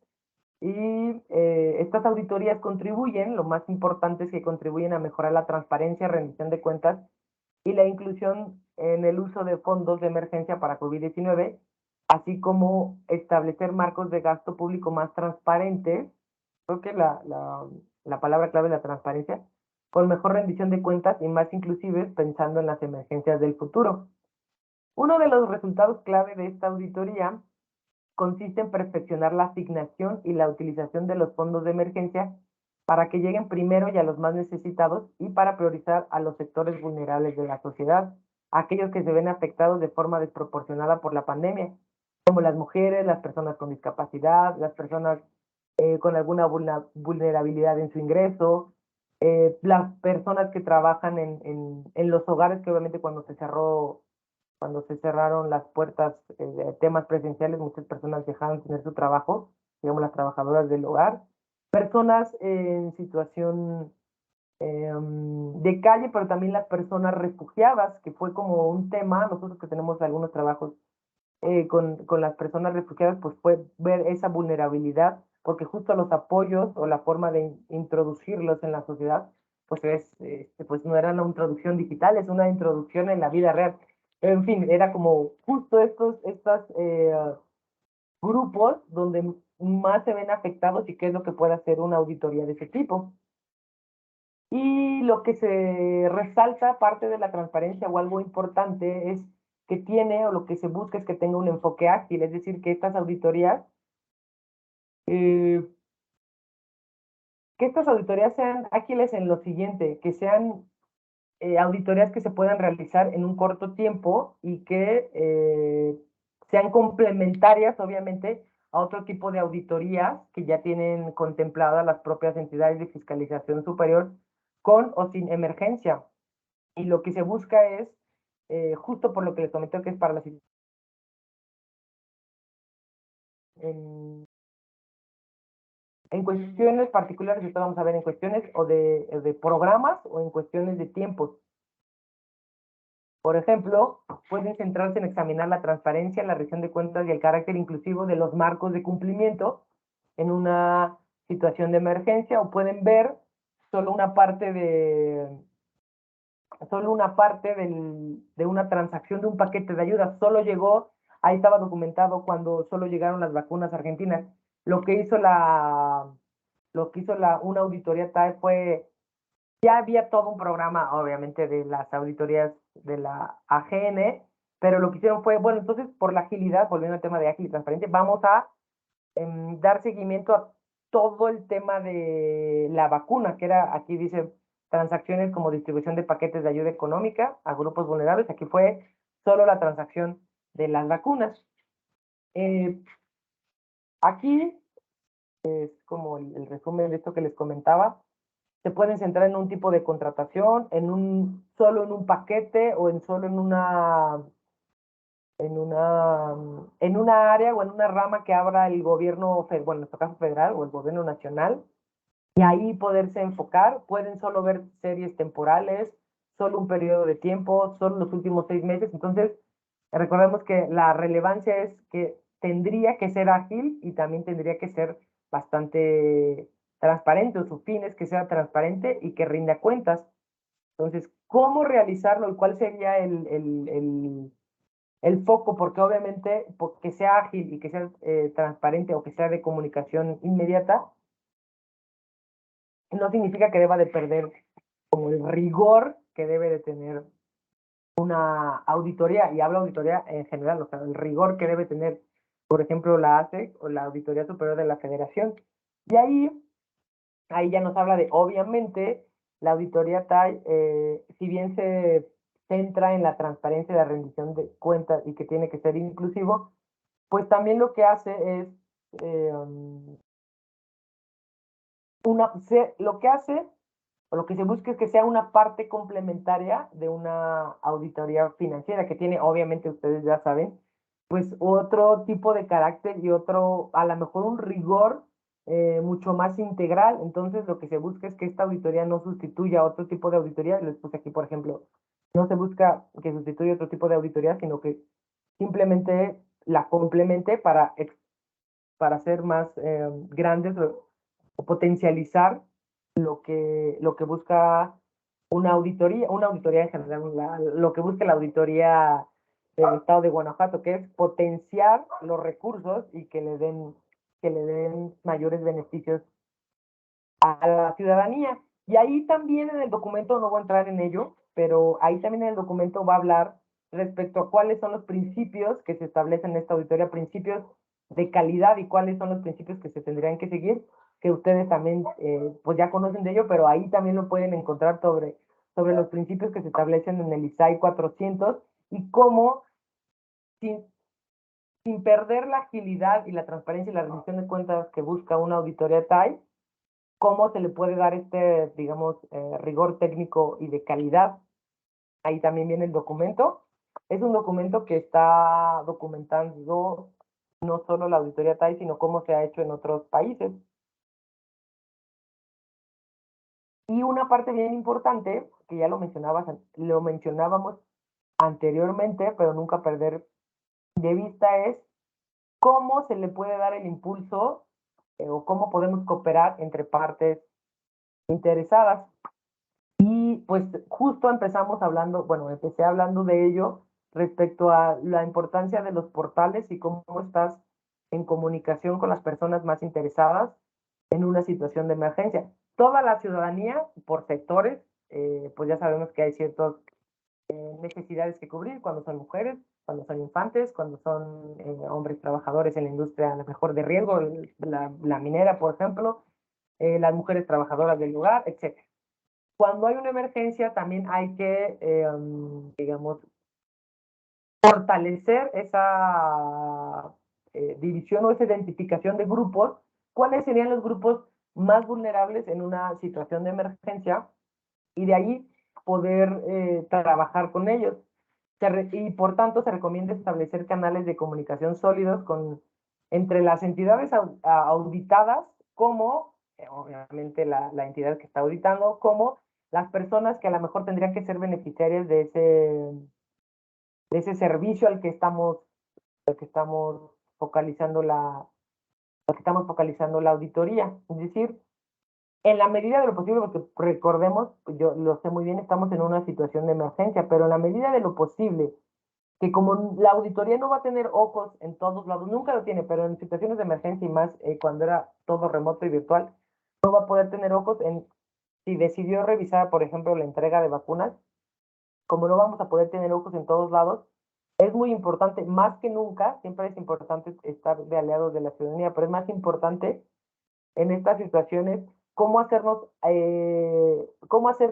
Y estas auditorías contribuyen, lo más importante es que contribuyen a mejorar la transparencia, rendición de cuentas y la inclusión en el uso de fondos de emergencia para COVID-19, así como establecer marcos de gasto público más transparentes. Creo que la palabra clave es la transparencia, con mejor rendición de cuentas y más inclusives pensando en las emergencias del futuro. Uno de los resultados clave de esta auditoría consiste en perfeccionar la asignación y la utilización de los fondos de emergencia para que lleguen primero y a los más necesitados y para priorizar a los sectores vulnerables de la sociedad, aquellos que se ven afectados de forma desproporcionada por la pandemia. como las mujeres, las personas con discapacidad, las personas con alguna vulnerabilidad en su ingreso, las personas que trabajan en los hogares, que obviamente cuando se cerraron las puertas de temas presenciales, muchas personas dejaron de tener su trabajo, digamos las trabajadoras del hogar, personas en situación de calle, pero también las personas refugiadas, que fue como un tema, nosotros que tenemos algunos trabajos con las personas refugiadas, pues fue ver esa vulnerabilidad, porque justo los apoyos o la forma de introducirlos en la sociedad, pues pues no era una introducción digital, es una introducción en la vida real. En fin, era como justo estos grupos donde más se ven afectados y qué es lo que puede hacer una auditoría de ese tipo. Y lo que se resalta, parte de la transparencia o algo importante, es que tiene o lo que se busca es que tenga un enfoque ágil, es decir, que estas auditorías, eh, sean ágiles en lo siguiente, que sean auditorías que se puedan realizar en un corto tiempo y que sean complementarias, obviamente, a otro tipo de auditorías que ya tienen contempladas las propias entidades de fiscalización superior con o sin emergencia. Y lo que se busca es, justo por lo que les comenté que es para las en, en cuestiones particulares, esto vamos a ver en cuestiones o de programas o en cuestiones de tiempos. Por ejemplo, pueden centrarse en examinar la transparencia, la rendición de cuentas y el carácter inclusivo de los marcos de cumplimiento en una situación de emergencia, o pueden ver solo una parte de una transacción de un paquete de ayuda. Solo llegó, ahí estaba documentado cuando solo llegaron las vacunas argentinas. Lo que hizo una auditoría tal fue, ya había todo un programa, obviamente, de las auditorías de la AGN, pero lo que hicieron fue, bueno, entonces por la agilidad, volviendo al tema de ágil y transparente, vamos a dar seguimiento a todo el tema de la vacuna, que era, aquí dice, transacciones como distribución de paquetes de ayuda económica a grupos vulnerables. Aquí fue solo la transacción de las vacunas. Aquí es como el resumen de esto que les comentaba. Se pueden centrar en un tipo de contratación, solo en un paquete o solo en una área o en una rama que abra el gobierno, bueno, en nuestro caso federal o el gobierno nacional, y ahí poderse enfocar. Pueden solo ver series temporales, solo un periodo de tiempo, solo los últimos 6 meses. Entonces, recordemos que la relevancia es que tendría que ser ágil y también tendría que ser bastante transparente, o su fin es que sea transparente y que rinda cuentas. Entonces, ¿cómo realizarlo y cuál sería el foco? Porque obviamente, que sea ágil y que sea transparente o que sea de comunicación inmediata, no significa que deba de perder como el rigor que debe de tener una auditoría, y hablo auditoría en general, o sea, el rigor que debe tener, por ejemplo, la ASEC o la Auditoría Superior de la Federación. Y ahí ya nos habla de, obviamente, la auditoría TAI, si bien se centra en la transparencia y la rendición de cuentas y que tiene que ser inclusivo, pues también lo que hace es, lo que hace o lo que se busca es que sea una parte complementaria de una auditoría financiera, que tiene, obviamente, ustedes ya saben, pues otro tipo de carácter y otro, a lo mejor un rigor mucho más integral. Entonces, lo que se busca es que esta auditoría no sustituya a otro tipo de auditoría. Les puse aquí, por ejemplo, no se busca que sustituya otro tipo de auditoría, sino que simplemente la complemente para ser más grandes o potencializar lo que busca una auditoría en general, lo que busca la auditoría del estado de Guanajuato, que es potenciar los recursos y que le den mayores beneficios a la ciudadanía. Y ahí también en el documento, no voy a entrar en ello, pero ahí también en el documento va a hablar respecto a cuáles son los principios que se establecen en esta auditoría, principios de calidad, y cuáles son los principios que se tendrían que seguir, que ustedes también pues ya conocen de ello, pero ahí también lo pueden encontrar sobre los principios que se establecen en el ISAI 400 y cómo, sin perder la agilidad y la transparencia y la rendición de cuentas que busca una auditoría TAI, cómo se le puede dar digamos, rigor técnico y de calidad. Ahí también viene el documento. Es un documento que está documentando no solo la auditoría TAI, sino cómo se ha hecho en otros países. Y una parte bien importante, que ya lo mencionábamos anteriormente, pero nunca perder de vista, es cómo se le puede dar el impulso o cómo podemos cooperar entre partes interesadas. Y pues justo empezamos hablando, bueno, empecé hablando de ello respecto a la importancia de los portales y cómo estás en comunicación con las personas más interesadas en una situación de emergencia. Toda la ciudadanía, por sectores, pues ya sabemos que hay ciertas necesidades que cubrir cuando son mujeres, cuando son infantes, cuando son hombres trabajadores en la industria a lo mejor de riesgo, la minera, por ejemplo, las mujeres trabajadoras del lugar, etc. Cuando hay una emergencia también hay que, digamos, fortalecer esa división o esa identificación de grupos. ¿Cuáles serían los grupos más vulnerables en una situación de emergencia? Y de ahí poder trabajar con ellos. Y por tanto se recomienda establecer canales de comunicación sólidos entre las entidades auditadas, como obviamente la entidad que está auditando, como las personas que a lo mejor tendrían que ser beneficiarias de ese servicio al que estamos focalizando la auditoría. Es decir, en la medida de lo posible, porque recordemos, yo lo sé muy bien, estamos en una situación de emergencia, pero en la medida de lo posible, que como la auditoría no va a tener ojos en todos lados, nunca lo tiene, pero en situaciones de emergencia y más cuando era todo remoto y virtual, no va a poder tener ojos en si decidió revisar, por ejemplo, la entrega de vacunas, como no vamos a poder tener ojos en todos lados, es muy importante, más que nunca, siempre es importante estar de aliados de la ciudadanía, pero es más importante en estas situaciones cómo hacer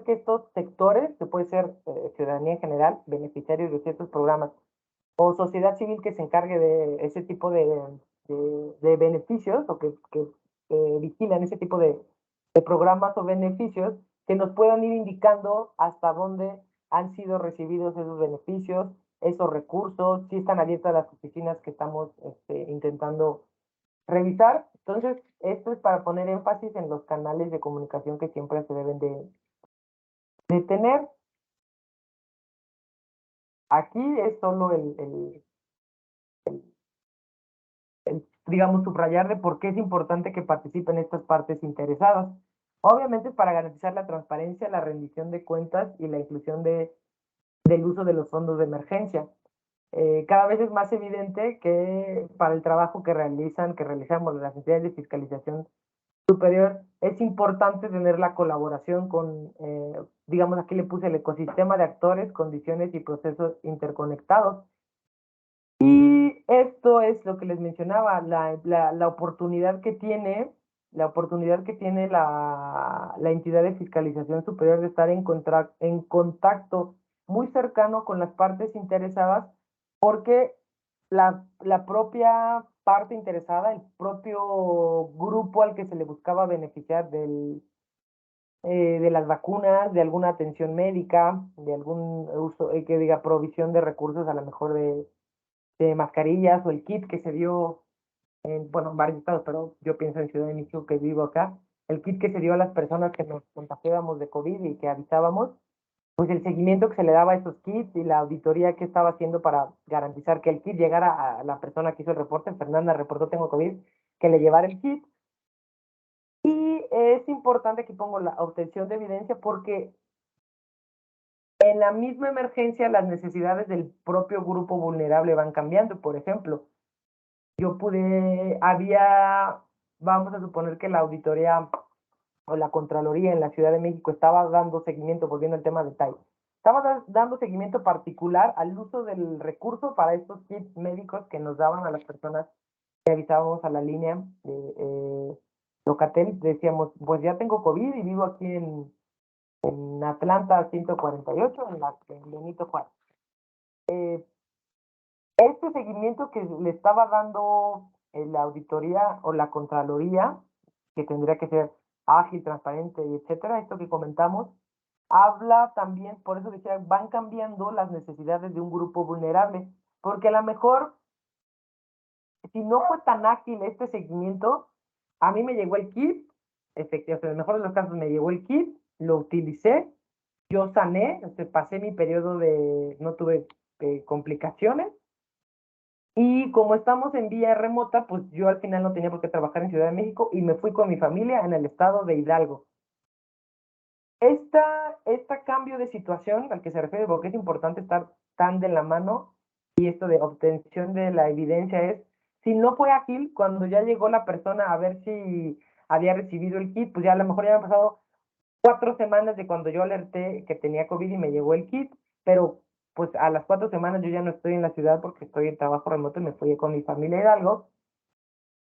que estos sectores, que puede ser ciudadanía en general, beneficiarios de ciertos programas, o sociedad civil que se encargue de ese tipo de beneficios o que vigilan ese tipo de programas o beneficios, que nos puedan ir indicando hasta dónde han sido recibidos esos beneficios, esos recursos, si están abiertas las oficinas que estamos intentando revisar. Entonces, esto es para poner énfasis en los canales de comunicación que siempre se deben de tener. Aquí es solo digamos, subrayar de por qué es importante que participen estas partes interesadas. Obviamente es para garantizar la transparencia, la rendición de cuentas y la inclusión del uso de los fondos de emergencia. Cada vez es más evidente que para el trabajo que realizamos las entidades de fiscalización superior, es importante tener la colaboración con, digamos, aquí le puse el ecosistema de actores, condiciones y procesos interconectados. Y esto es lo que les mencionaba, la oportunidad que tiene, la entidad de fiscalización superior de estar en contacto muy cercano con las partes interesadas, porque la propia parte interesada, el propio grupo al que se le buscaba beneficiar de las vacunas, de alguna atención médica, de algún uso, que diga provisión de recursos, a lo mejor de mascarillas o el kit que se dio bueno, en varios estados, pero yo pienso en Ciudad de México, que vivo acá, el kit que se dio a las personas que nos contagiábamos de COVID y que avisábamos, pues el seguimiento que se le daba a esos kits y la auditoría que estaba haciendo para garantizar que el kit llegara a la persona que hizo el reporte. Fernanda reportó tengo COVID, que le llevara el kit. Y es importante que pongo la obtención de evidencia porque en la misma emergencia las necesidades del propio grupo vulnerable van cambiando. Por ejemplo, vamos a suponer que la auditoría o la Contraloría en la Ciudad de México estaba dando seguimiento, volviendo al tema de TAI, estaba dando seguimiento particular al uso del recurso para estos kits médicos que nos daban a las personas que avisábamos a la línea de Locatel. Decíamos, pues ya tengo COVID y vivo aquí en Atlanta 148, en Benito Juárez. Este seguimiento que le estaba dando la auditoría o la Contraloría, que tendría que ser ágil, transparente, y etcétera, esto que comentamos, habla también, por eso decía, van cambiando las necesidades de un grupo vulnerable, porque a lo mejor, si no fue tan ágil este seguimiento, a mí me llegó el kit, efectivamente, en el mejor de los casos me llegó el kit, lo utilicé, yo sané, pasé mi periodo de, no tuve complicaciones, y como estamos en vía remota, pues yo al final no tenía por qué trabajar en Ciudad de México y me fui con mi familia en el estado de Hidalgo. Este cambio de situación al que se refiere, porque es importante estar tan de la mano, y esto de obtención de la evidencia es, si no fue ágil, cuando ya llegó la persona a ver si había recibido el kit, pues ya a lo mejor ya han pasado 4 semanas de cuando yo alerté que tenía COVID y me llegó el kit, pero pues a las 4 semanas yo ya no estoy en la ciudad porque estoy en trabajo remoto y me fui con mi familia a Hidalgo,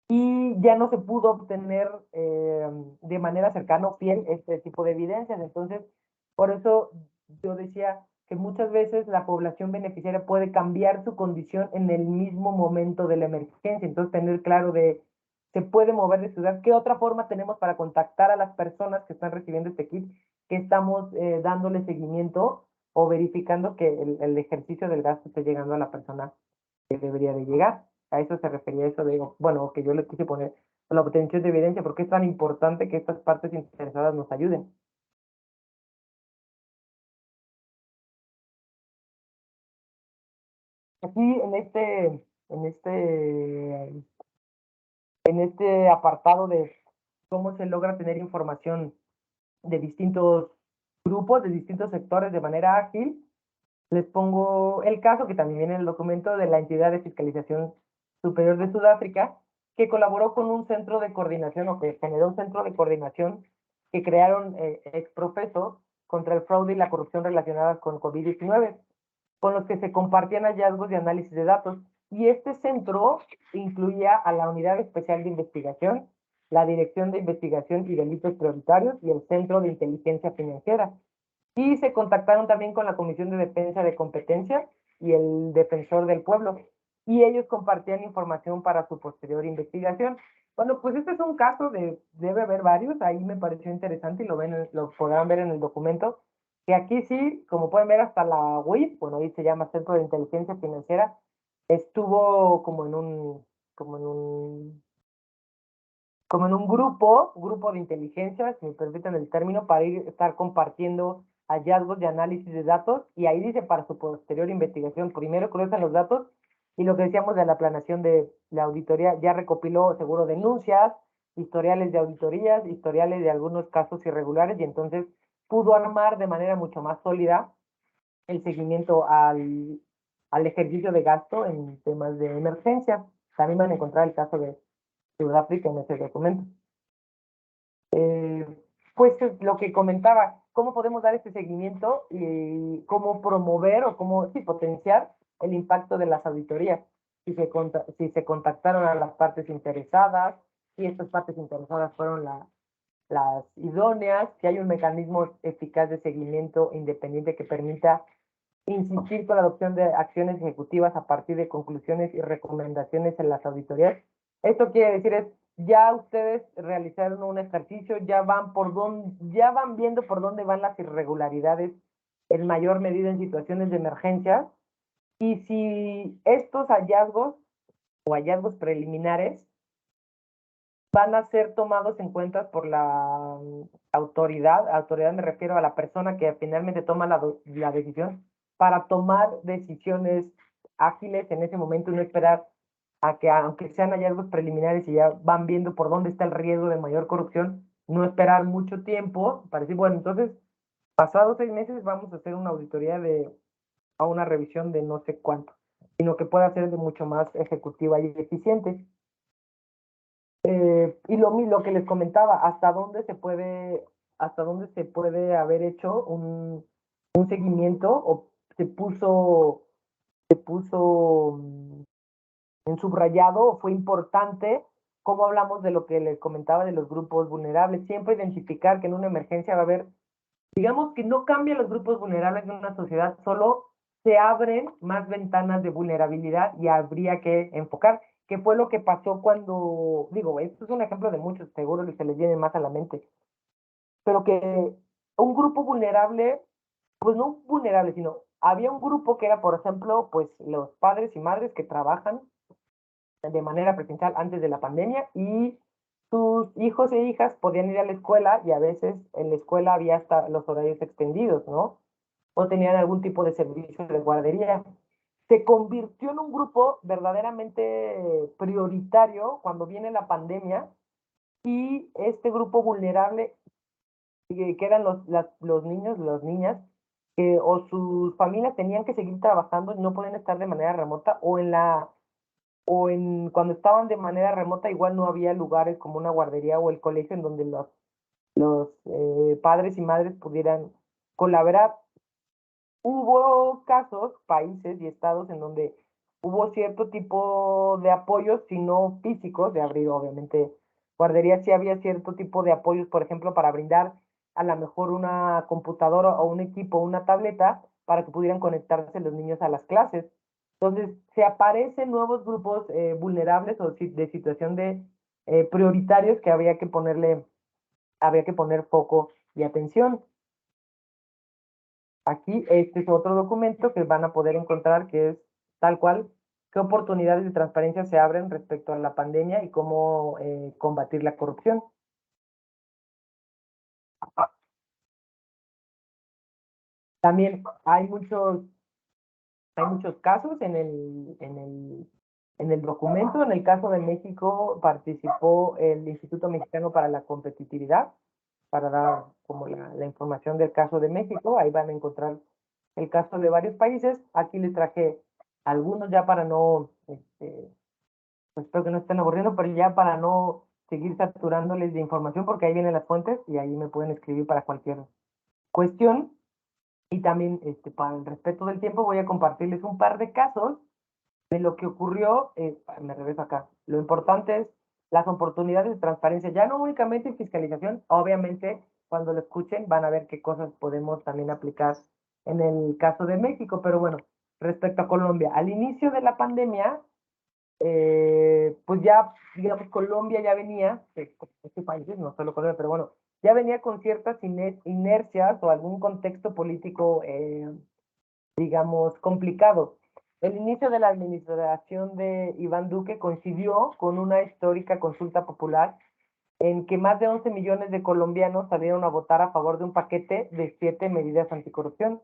y ya no se pudo obtener de manera cercana o fiel este tipo de evidencias. Entonces, por eso yo decía que muchas veces la población beneficiaria puede cambiar su condición en el mismo momento de la emergencia. Entonces, tener claro de, se puede mover de ciudad, ¿qué otra forma tenemos para contactar a las personas que están recibiendo este kit, que estamos dándole seguimiento o verificando que el ejercicio del gasto esté llegando a la persona que debería de llegar? A eso se refería eso de, bueno, que yo le quise poner la obtención de evidencia, porque es tan importante que estas partes interesadas nos ayuden. Aquí en este, en este apartado de cómo se logra tener información de distintos grupos, de distintos sectores de manera ágil, les pongo el caso que también viene en el documento de la entidad de fiscalización superior de Sudáfrica, que colaboró con un centro de coordinación o que generó un centro de coordinación que crearon exprofeso contra el fraude y la corrupción relacionadas con COVID-19, con los que se compartían hallazgos de análisis de datos. Y este centro incluía a la Unidad Especial de Investigación, la Dirección de Investigación y Delitos Prioritarios y el Centro de Inteligencia Financiera. Y se contactaron también con la Comisión de Defensa de Competencia y el Defensor del Pueblo, y ellos compartían información para su posterior investigación. Bueno, pues este es un caso debe haber varios, ahí me pareció interesante y lo podrán ver en el documento, que aquí sí, como pueden ver, hasta la UIF, bueno, ahí se llama Centro de Inteligencia Financiera, estuvo como en un grupo de inteligencia, si me permiten el término, para estar compartiendo hallazgos de análisis de datos, y ahí dice para su posterior investigación, primero cruzan los datos, y lo que decíamos de la planeación de la auditoría, ya recopiló seguro denuncias, historiales de auditorías, historiales de algunos casos irregulares, y entonces pudo armar de manera mucho más sólida el seguimiento al ejercicio de gasto en temas de emergencia. También van a encontrar el caso de Sudáfrica en ese documento. Eh, pues lo que comentaba, cómo podemos dar este seguimiento y cómo promover o cómo sí, potenciar el impacto de las auditorías. Si se contactaron a las partes interesadas, si estas partes interesadas fueron las idóneas, si hay un mecanismo eficaz de seguimiento independiente que permita insistir con la adopción de acciones ejecutivas a partir de conclusiones y recomendaciones en las auditorías. Esto quiere decir es, ya ustedes realizaron un ejercicio, ya van viendo por dónde van las irregularidades en mayor medida en situaciones de emergencia, y si estos hallazgos o hallazgos preliminares van a ser tomados en cuenta por la autoridad me refiero a la persona que finalmente toma la decisión, para tomar decisiones ágiles en ese momento y no esperar a que, aunque sean hallazgos preliminares y ya van viendo por dónde está el riesgo de mayor corrupción, no esperar mucho tiempo para decir, bueno, entonces, pasados 6 meses vamos a hacer una auditoría a una revisión de no sé cuánto, sino que pueda ser de mucho más ejecutiva y eficiente. Y lo que les comentaba, hasta dónde se puede haber hecho un seguimiento o se puso en subrayado o fue importante, como hablamos de lo que les comentaba de los grupos vulnerables, siempre identificar que en una emergencia va a haber, digamos que no cambian los grupos vulnerables de una sociedad, solo se abren más ventanas de vulnerabilidad y habría que enfocar, que fue lo que pasó cuando, digo, esto es un ejemplo de muchos, seguro que se les viene más a la mente, pero que un grupo vulnerable, pues no vulnerable, sino había un grupo que era, por ejemplo, pues los padres y madres que trabajan de manera presencial antes de la pandemia y sus hijos e hijas podían ir a la escuela y a veces en la escuela había hasta los horarios extendidos, ¿no? O tenían algún tipo de servicio de guardería. Se convirtió en un grupo verdaderamente prioritario cuando viene la pandemia y este grupo vulnerable, que eran los niños, las niñas, o sus familias tenían que seguir trabajando y no podían estar de manera remota cuando estaban de manera remota igual no había lugares como una guardería o el colegio en donde los padres y madres pudieran colaborar. Hubo casos, países y estados en donde hubo cierto tipo de apoyos, si no físicos, de abrir obviamente guarderías, sí había cierto tipo de apoyos, por ejemplo, para brindar a lo mejor una computadora o un equipo, una tableta, para que pudieran conectarse los niños a las clases. Entonces, se aparecen nuevos grupos vulnerables o de situación de prioritarios que había que poner foco y atención. Aquí, este es otro documento que van a poder encontrar que es tal cual, qué oportunidades de transparencia se abren respecto a la pandemia y cómo combatir la corrupción. También hay muchos casos en el documento. En el caso de México participó el Instituto Mexicano para la Competitividad, para dar como la información del caso de México. Ahí van a encontrar el caso de varios países. Aquí les traje algunos ya para no, pues espero que no estén aburriendo, pero ya para no seguir saturándoles de información, porque ahí vienen las fuentes y ahí me pueden escribir para cualquier cuestión. Y también, para el respeto del tiempo, voy a compartirles un par de casos de lo que ocurrió. Me regreso acá. Lo importante es las oportunidades de transparencia, ya no únicamente en fiscalización, obviamente cuando lo escuchen van a ver qué cosas podemos también aplicar en el caso de México, pero bueno, respecto a Colombia, al inicio de la pandemia, pues ya, digamos, Colombia ya venía, este país, no solo Colombia, pero bueno, ya venía con ciertas inercias o algún contexto político, digamos, complicado. El inicio de la administración de Iván Duque coincidió con una histórica consulta popular en que más de 11 millones de colombianos salieron a votar a favor de un paquete de 7 medidas anticorrupción.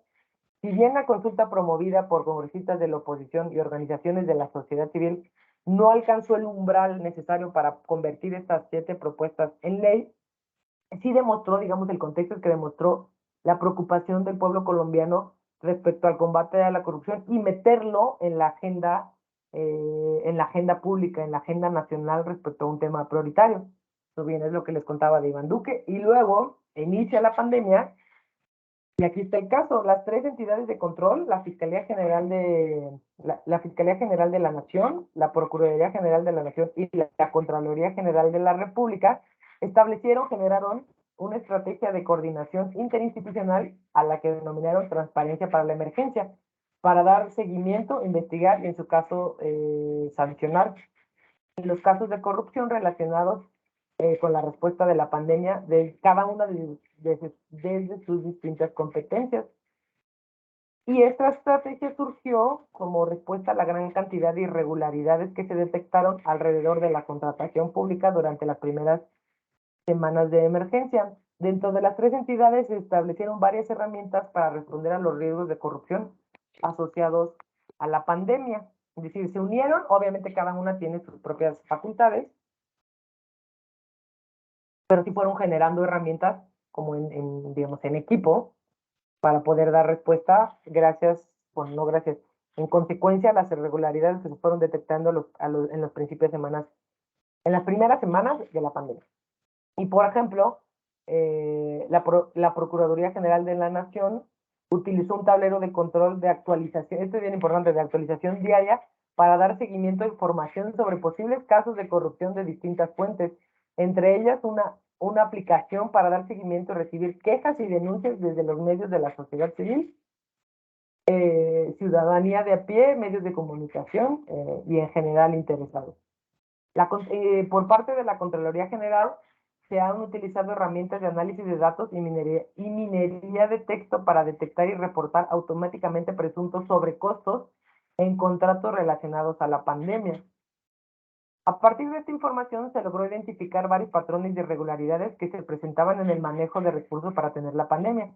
Si bien la consulta promovida por congresistas de la oposición y organizaciones de la sociedad civil no alcanzó el umbral necesario para convertir estas 7 propuestas en ley, sí demostró, digamos, el contexto es que demostró la preocupación del pueblo colombiano respecto al combate a la corrupción y meterlo en la agenda pública, en la agenda nacional respecto a un tema prioritario. Eso bien es lo que les contaba de Iván Duque. Y luego inicia la pandemia y aquí está el caso. Las 3 entidades de control, la Fiscalía General de la Nación, la Procuraduría General de la Nación y la Contraloría General de la República, generaron una estrategia de coordinación interinstitucional a la que denominaron Transparencia para la Emergencia, para dar seguimiento, investigar y en su caso sancionar los casos de corrupción relacionados con la respuesta de la pandemia de cada una desde sus distintas competencias. Y esta estrategia surgió como respuesta a la gran cantidad de irregularidades que se detectaron alrededor de la contratación pública durante las primeras semanas de emergencia. Dentro de las 3 entidades se establecieron varias herramientas para responder a los riesgos de corrupción asociados a la pandemia. Es decir, se unieron, obviamente cada una tiene sus propias facultades, pero sí fueron generando herramientas como digamos, en equipo para poder dar respuesta gracias, bueno, no gracias, en consecuencia a las irregularidades que se fueron detectando en los principios de semanas, en las primeras semanas de la pandemia. Y por ejemplo, la Procuraduría General de la Nación utilizó un tablero de control de actualización, esto es bien importante, de actualización diaria para dar seguimiento a información sobre posibles casos de corrupción de distintas fuentes, entre ellas una aplicación para dar seguimiento y recibir quejas y denuncias desde los medios de la sociedad civil. ciudadanía de a pie, medios de comunicación y en general interesados. Por parte de la Contraloría General, se han utilizado herramientas de análisis de datos y minería de texto para detectar y reportar automáticamente presuntos sobrecostos en contratos relacionados a la pandemia. A partir de esta información se logró identificar varios patrones de irregularidades que se presentaban en el manejo de recursos para atender la pandemia.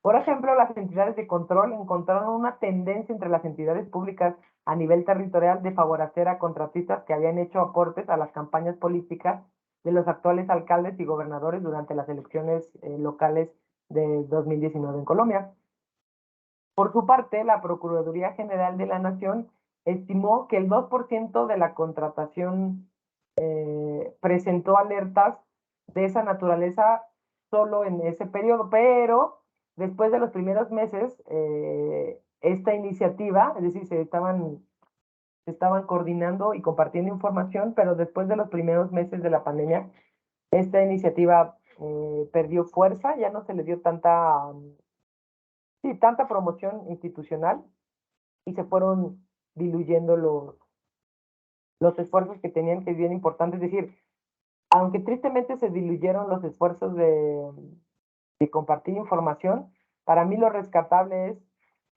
Por ejemplo, las entidades de control encontraron una tendencia entre las entidades públicas a nivel territorial de favorecer a contratistas que habían hecho aportes a las campañas políticas de los actuales alcaldes y gobernadores durante las elecciones locales de 2019 en Colombia. Por su parte, la Procuraduría General de la Nación estimó que el 2% de la contratación presentó alertas de esa naturaleza solo en ese periodo, pero después de los primeros meses, esta iniciativa, es decir, se estaban coordinando y compartiendo información, pero después de los primeros meses de la pandemia, esta iniciativa perdió fuerza, ya no se le dio tanta promoción institucional y se fueron diluyendo los esfuerzos que tenían, que es bien importante. Es decir, aunque tristemente se diluyeron los esfuerzos de compartir información, para mí lo rescatable es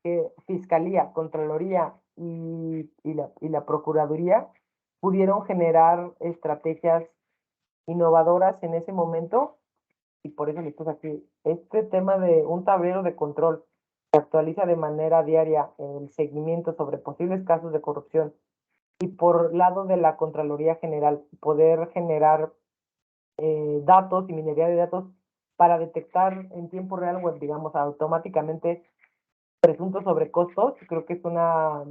que Fiscalía, Contraloría y la Procuraduría pudieron generar estrategias innovadoras en ese momento, y por eso les puse aquí este tema de un tablero de control que actualiza de manera diaria el seguimiento sobre posibles casos de corrupción, y por lado de la Contraloría General poder generar datos y minería de datos para detectar en tiempo real, o digamos automáticamente, presuntos sobrecostos. Creo que es una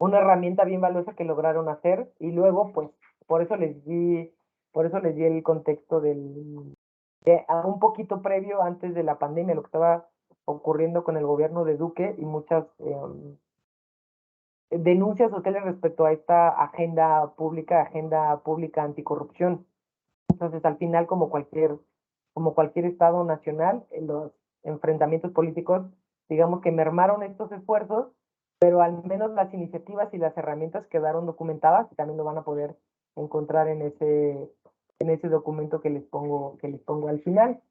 herramienta bien valiosa que lograron hacer, y luego pues por eso les di el contexto a un poquito previo, antes de la pandemia, lo que estaba ocurriendo con el gobierno de Duque y muchas denuncias sociales respecto a esta agenda pública anticorrupción. Entonces, al final, como cualquier Estado nacional, los enfrentamientos políticos, digamos que mermaron estos esfuerzos, pero al menos las iniciativas y las herramientas quedaron documentadas, y también lo van a poder encontrar en ese documento que les pongo al final.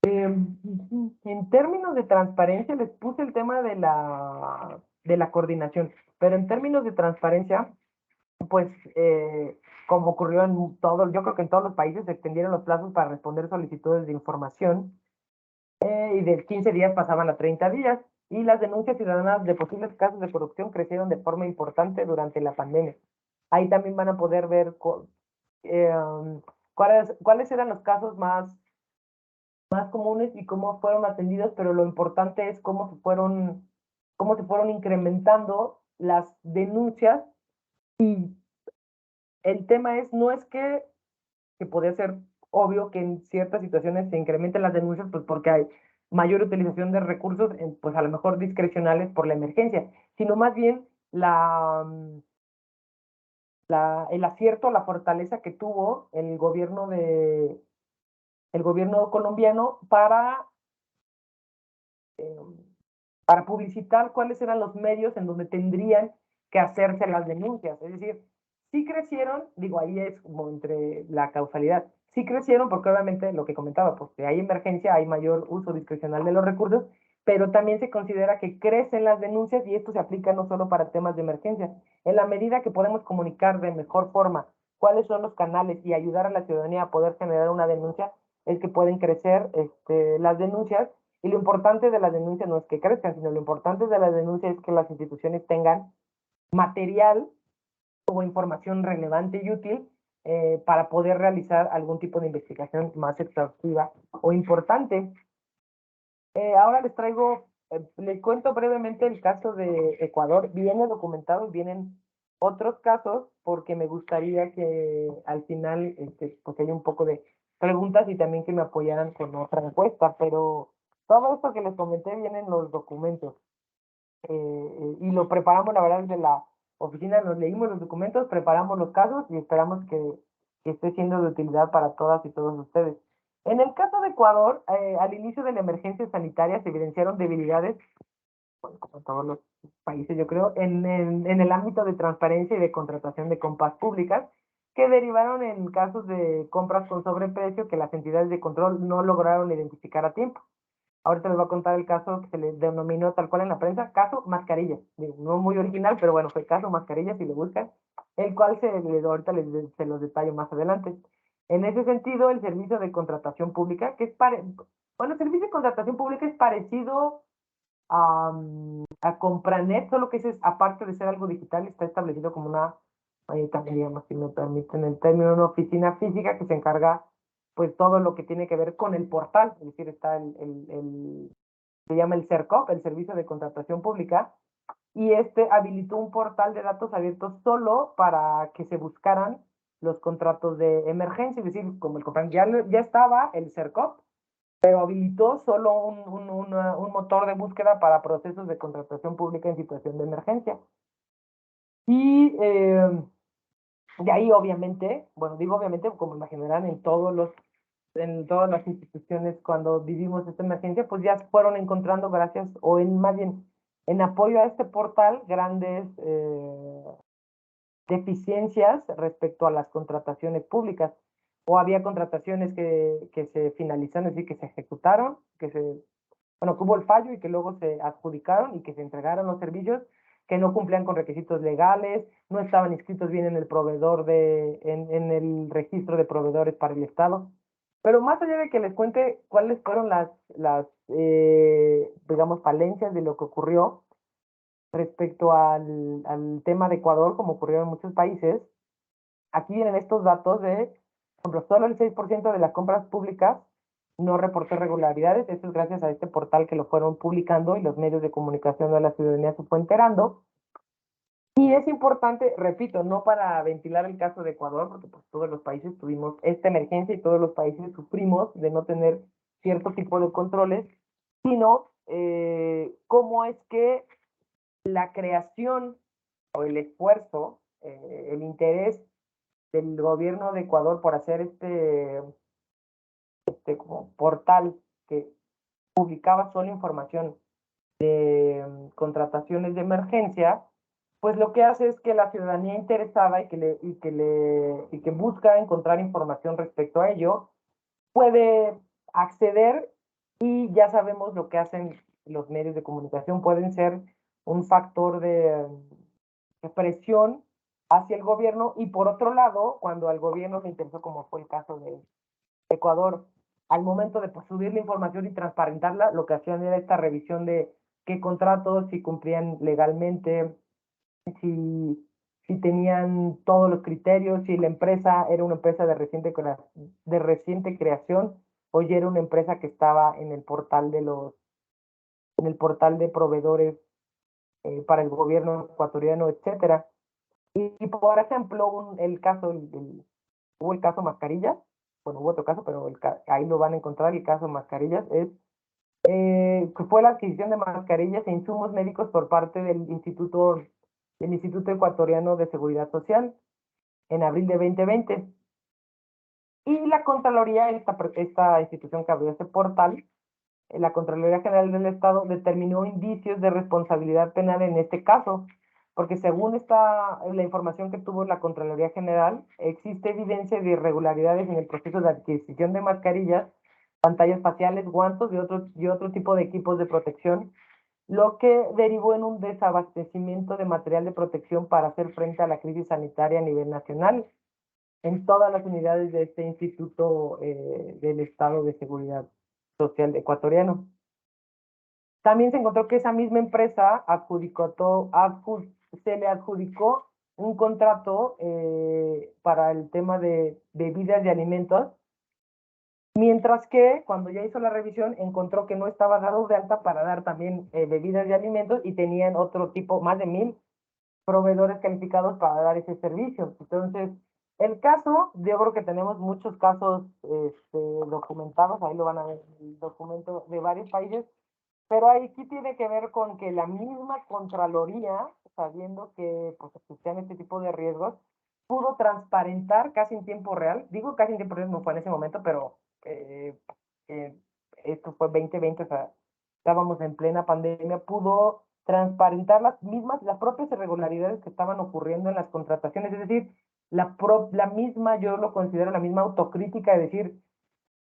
En términos de transparencia, les puse el tema de la coordinación, pero en términos de transparencia, pues como ocurrió en yo creo que en todos los países, se extendieron los plazos para responder solicitudes de información, y de 15 días pasaban a 30 días, y las denuncias ciudadanas de posibles casos de corrupción crecieron de forma importante durante la pandemia. Ahí también van a poder ver cuáles eran los casos más comunes y cómo fueron atendidos, pero lo importante es cómo se fueron incrementando las denuncias. Y el tema no es que podría ser obvio que en ciertas situaciones se incrementen las denuncias, pues porque hay mayor utilización de recursos, pues a lo mejor discrecionales por la emergencia, sino más bien el acierto, la fortaleza que tuvo el gobierno colombiano para publicitar cuáles eran los medios en donde tendrían que hacerse las denuncias. Es decir, sí crecieron, digo, ahí es como entre la causalidad, sí crecieron porque obviamente lo que comentaba, pues que hay emergencia, hay mayor uso discrecional de los recursos, pero también se considera que crecen las denuncias, y esto se aplica no solo para temas de emergencia. En la medida que podemos comunicar de mejor forma cuáles son los canales y ayudar a la ciudadanía a poder generar una denuncia, es que pueden crecer las denuncias. Y lo importante de la denuncia no es que crezcan, sino lo importante de la denuncia es que las instituciones tengan material o información relevante y útil para poder realizar algún tipo de investigación más exhaustiva o importante. Ahora les cuento brevemente el caso de Ecuador. Viene documentado y vienen otros casos, porque me gustaría que al final pues haya un poco de preguntas y también que me apoyaran con otra encuesta, pero todo esto que les comenté viene en los documentos, y lo preparamos, la verdad, desde la oficina. Nos leímos los documentos, preparamos los casos y esperamos que esté siendo de utilidad para todas y todos ustedes. En el caso de Ecuador, al inicio de la emergencia sanitaria se evidenciaron debilidades, bueno, como en todos los países, yo creo, en el ámbito de transparencia y de contratación de compras públicas, que derivaron en casos de compras con sobreprecio que las entidades de control no lograron identificar a tiempo. Ahorita les voy a contar el caso que se le denominó tal cual en la prensa, caso mascarilla. Digo, no muy original, pero bueno, fue caso mascarilla si lo buscan, el cual ahorita se los detallo más adelante. En ese sentido, el servicio de contratación pública, bueno, el servicio de contratación pública es parecido a Compranet, solo que ese es, aparte de ser algo digital, está establecido como una, también digamos, si me permiten el término, una oficina física que se encarga pues todo lo que tiene que ver con el portal, es decir, está se llama el CERCOP, el Servicio de Contratación Pública, y este habilitó un portal de datos abiertos solo para que se buscaran los contratos de emergencia, es decir, como el Copran ya estaba el CERCOP, pero habilitó solo un motor de búsqueda para procesos de contratación pública en situación de emergencia. Y de ahí, obviamente, bueno, digo obviamente, como imaginarán, en todas las instituciones, cuando vivimos esta emergencia, pues ya fueron encontrando, gracias, o más bien, en apoyo a este portal, grandes deficiencias respecto a las contrataciones públicas. O había contrataciones que se finalizaron, es decir, que se ejecutaron, bueno, que hubo el fallo y que luego se adjudicaron y que se entregaron los servicios que no cumplían con requisitos legales, no estaban inscritos bien en el en el registro de proveedores para el Estado. Pero más allá de que les cuente cuáles fueron digamos, falencias de lo que ocurrió respecto al tema de Ecuador, como ocurrió en muchos países, aquí vienen estos datos por ejemplo, solo el 6% de las compras públicas no reportó irregularidades. Esto es gracias a este portal que lo fueron publicando y los medios de comunicación de la ciudadanía se fue enterando. Y es importante, repito, no para ventilar el caso de Ecuador, porque pues todos los países tuvimos esta emergencia y todos los países sufrimos de no tener cierto tipo de controles, sino cómo es que la creación o el esfuerzo, el interés del gobierno de Ecuador por hacer como portal que publicaba solo información de contrataciones de emergencia, pues lo que hace es que la ciudadanía interesada y que busca encontrar información respecto a ello, puede acceder y ya sabemos lo que hacen los medios de comunicación, pueden ser un factor de presión hacia el gobierno y por otro lado, cuando al gobierno le interesó, como fue el caso de Ecuador, al momento de pues, subir la información y transparentarla, lo que hacían era esta revisión de qué contratos, si cumplían legalmente, si tenían todos los criterios, si la empresa era una empresa de reciente creación o ya era una empresa que estaba en el portal en el portal de proveedores para el gobierno ecuatoriano, etcétera. Y por ejemplo, hubo el caso Mascarillas, bueno, hubo otro caso, pero ahí lo van a encontrar, el caso Mascarillas, que fue la adquisición de mascarillas e insumos médicos por parte del Instituto Ecuatoriano de Seguridad Social en abril de 2020. Y la Contraloría, esta institución que abrió este portal, la Contraloría General del Estado determinó indicios de responsabilidad penal en este caso, porque según la información que tuvo la Contraloría General, existe evidencia de irregularidades en el proceso de adquisición de mascarillas, pantallas faciales, guantes y otro tipo de equipos de protección, lo que derivó en un desabastecimiento de material de protección para hacer frente a la crisis sanitaria a nivel nacional en todas las unidades de este Instituto del Estado de Seguridad Social ecuatoriano. También se encontró que esa misma empresa se le adjudicó un contrato para el tema de bebidas y alimentos, mientras que cuando ya hizo la revisión encontró que no estaba dado de alta para dar también bebidas y alimentos y tenían otro tipo, más de 1000 proveedores calificados para dar ese servicio. Entonces, el caso, yo creo que tenemos muchos casos documentados, ahí lo van a ver, el documento de varios países, pero aquí tiene que ver con que la misma Contraloría, sabiendo que pues, existían este tipo de riesgos, pudo transparentar casi en tiempo real, digo casi en tiempo real, no fue en ese momento, pero esto fue 2020, o sea, estábamos en plena pandemia, pudo transparentar las propias irregularidades que estaban ocurriendo en las contrataciones, es decir, la misma, yo lo considero la misma autocrítica de decir,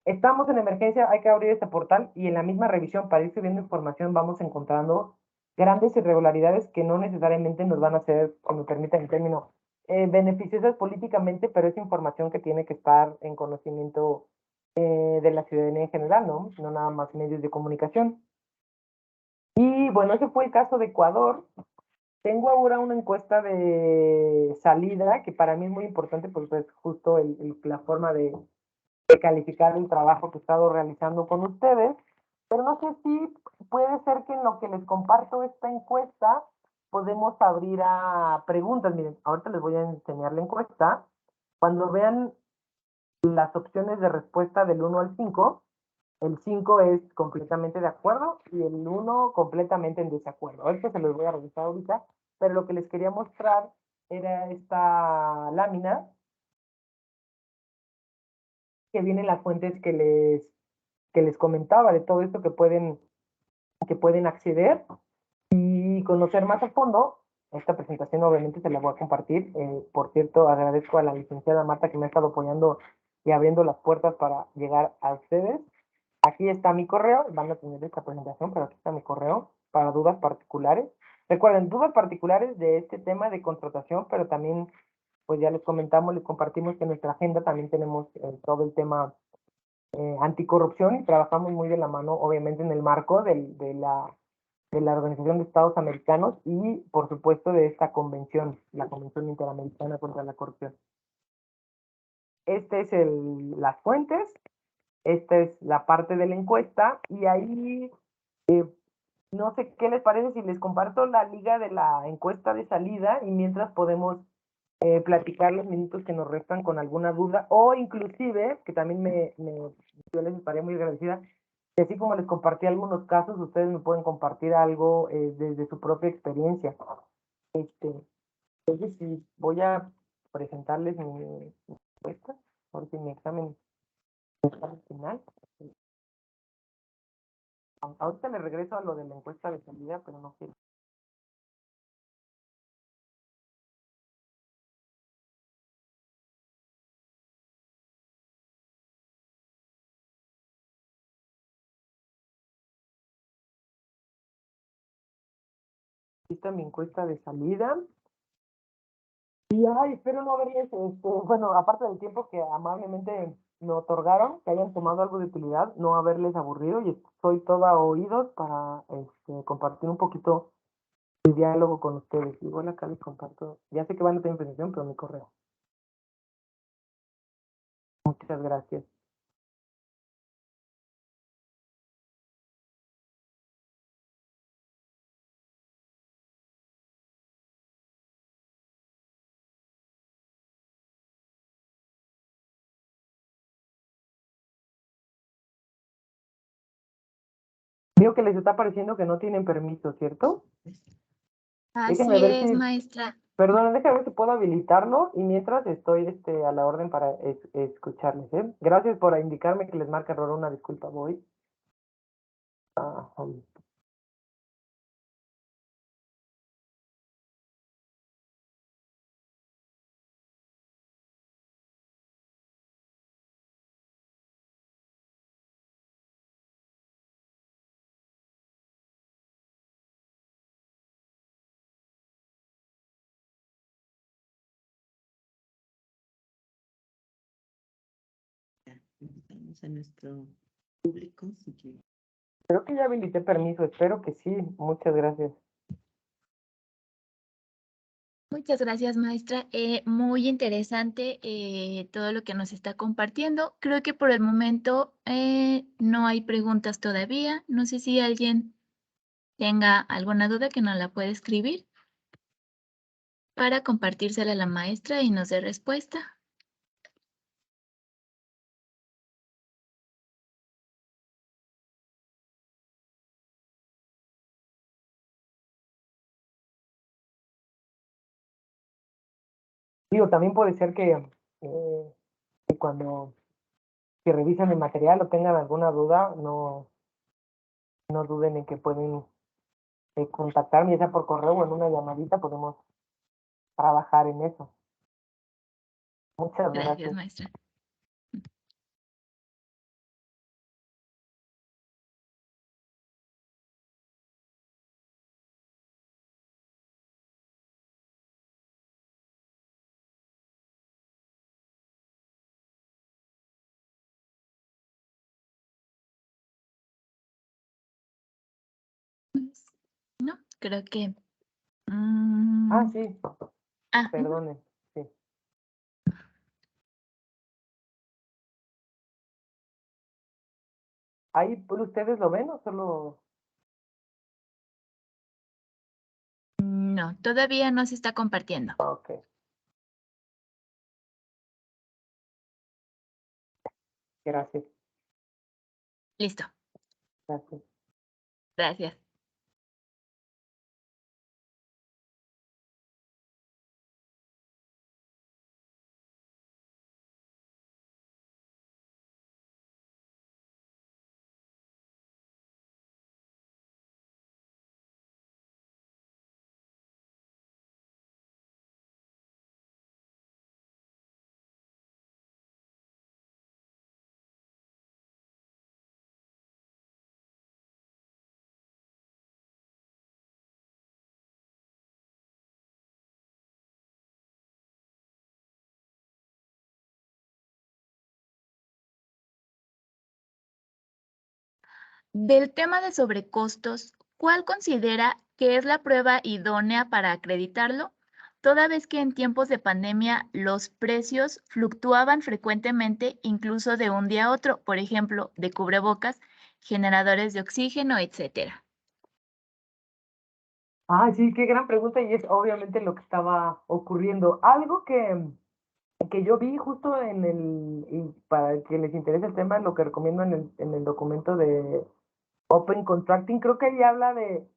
estamos en emergencia, hay que abrir este portal y en la misma revisión para ir subiendo información vamos encontrando grandes irregularidades que no necesariamente nos van a hacer, si me permiten el término, beneficiosas políticamente, pero es información que tiene que estar en conocimiento de la ciudadanía en general, ¿no? No nada más medios de comunicación. Y bueno, ese fue el caso de Ecuador. Tengo ahora una encuesta de salida que para mí es muy importante porque es justo la forma de calificar el trabajo que he estado realizando con ustedes, pero no sé si puede ser que en lo que les comparto esta encuesta podemos abrir a preguntas. Miren, ahorita les voy a enseñar la encuesta. Cuando vean las opciones de respuesta del 1 al 5, el 5 es completamente de acuerdo y el 1 completamente en desacuerdo. Esto se los voy a revisar ahorita, pero lo que les quería mostrar era esta lámina que vienen las fuentes que les comentaba de todo esto que pueden acceder y conocer más a fondo. Esta presentación obviamente se la voy a compartir. Por cierto, agradezco a la licenciada Marta que me ha estado apoyando y abriendo las puertas para llegar a ustedes. Aquí está mi correo, van a tener esta presentación, pero aquí está mi correo para dudas particulares. Recuerden, dudas particulares de este tema de contratación, pero también, pues ya les comentamos, les compartimos que en nuestra agenda también tenemos todo el tema anticorrupción y trabajamos muy de la mano, obviamente, en el marco de la Organización de Estados Americanos y, por supuesto, de esta convención, la Convención Interamericana contra la Corrupción. Este es las fuentes, esta es la parte de la encuesta y ahí no sé qué les parece si les comparto la liga de la encuesta de salida y mientras podemos platicar los minutos que nos restan con alguna duda o inclusive, que también yo les estaré muy agradecida, que así como les compartí algunos casos, ustedes me pueden compartir algo desde su propia experiencia. Entonces, sí, voy a presentarles mi encuesta, porque mi examen final. Ahorita le regreso a lo de la encuesta de salida, pero no quiero. Aquí está mi encuesta de salida. Y ay, espero no haberles, bueno, aparte del tiempo que amablemente me otorgaron, que hayan tomado algo de utilidad, no haberles aburrido y estoy toda oídos para compartir un poquito el diálogo con ustedes. Igual acá les comparto, ya sé que van a tener presentación, pero mi correo. Muchas gracias. Veo que les está pareciendo que no tienen permiso, ¿cierto? Déjenme Así ver es, si, maestra. perdón, déjenme ver si puedo habilitarlo y mientras estoy a la orden para escucharles, ¿eh? Gracias por indicarme que les marca error, una disculpa, voy. Invitamos a nuestro público. Creo que ya habilité permiso, espero que sí. Muchas gracias. Muchas gracias, maestra. Muy interesante todo lo que nos está compartiendo. Creo que por el momento no hay preguntas todavía. No sé si alguien tenga alguna duda que nos la puede escribir para compartírsela a la maestra y nos dé respuesta. Digo, también puede ser que cuando si revisan el material o tengan alguna duda, no duden en que pueden contactarme, ya sea por correo o en una llamadita, podemos trabajar en eso. Muchas Gracias, gracias. maestra. No, creo que... Ah, sí, ujú. perdonen, sí. ¿Ahí ustedes lo ven o solo...? No, todavía no se está compartiendo. Ok, gracias, Listo, gracias. gracias. Del tema de sobrecostos, ¿cuál considera que es la prueba idónea para acreditarlo? Toda vez que en tiempos de pandemia los precios fluctuaban frecuentemente, incluso de un día a otro, por ejemplo, de cubrebocas, generadores de oxígeno, etcétera. Ah, sí, qué gran pregunta y es obviamente lo que estaba ocurriendo. Algo que yo vi justo y para que les interese el tema, lo que recomiendo en el documento de Open Contracting, creo que ahí habla de,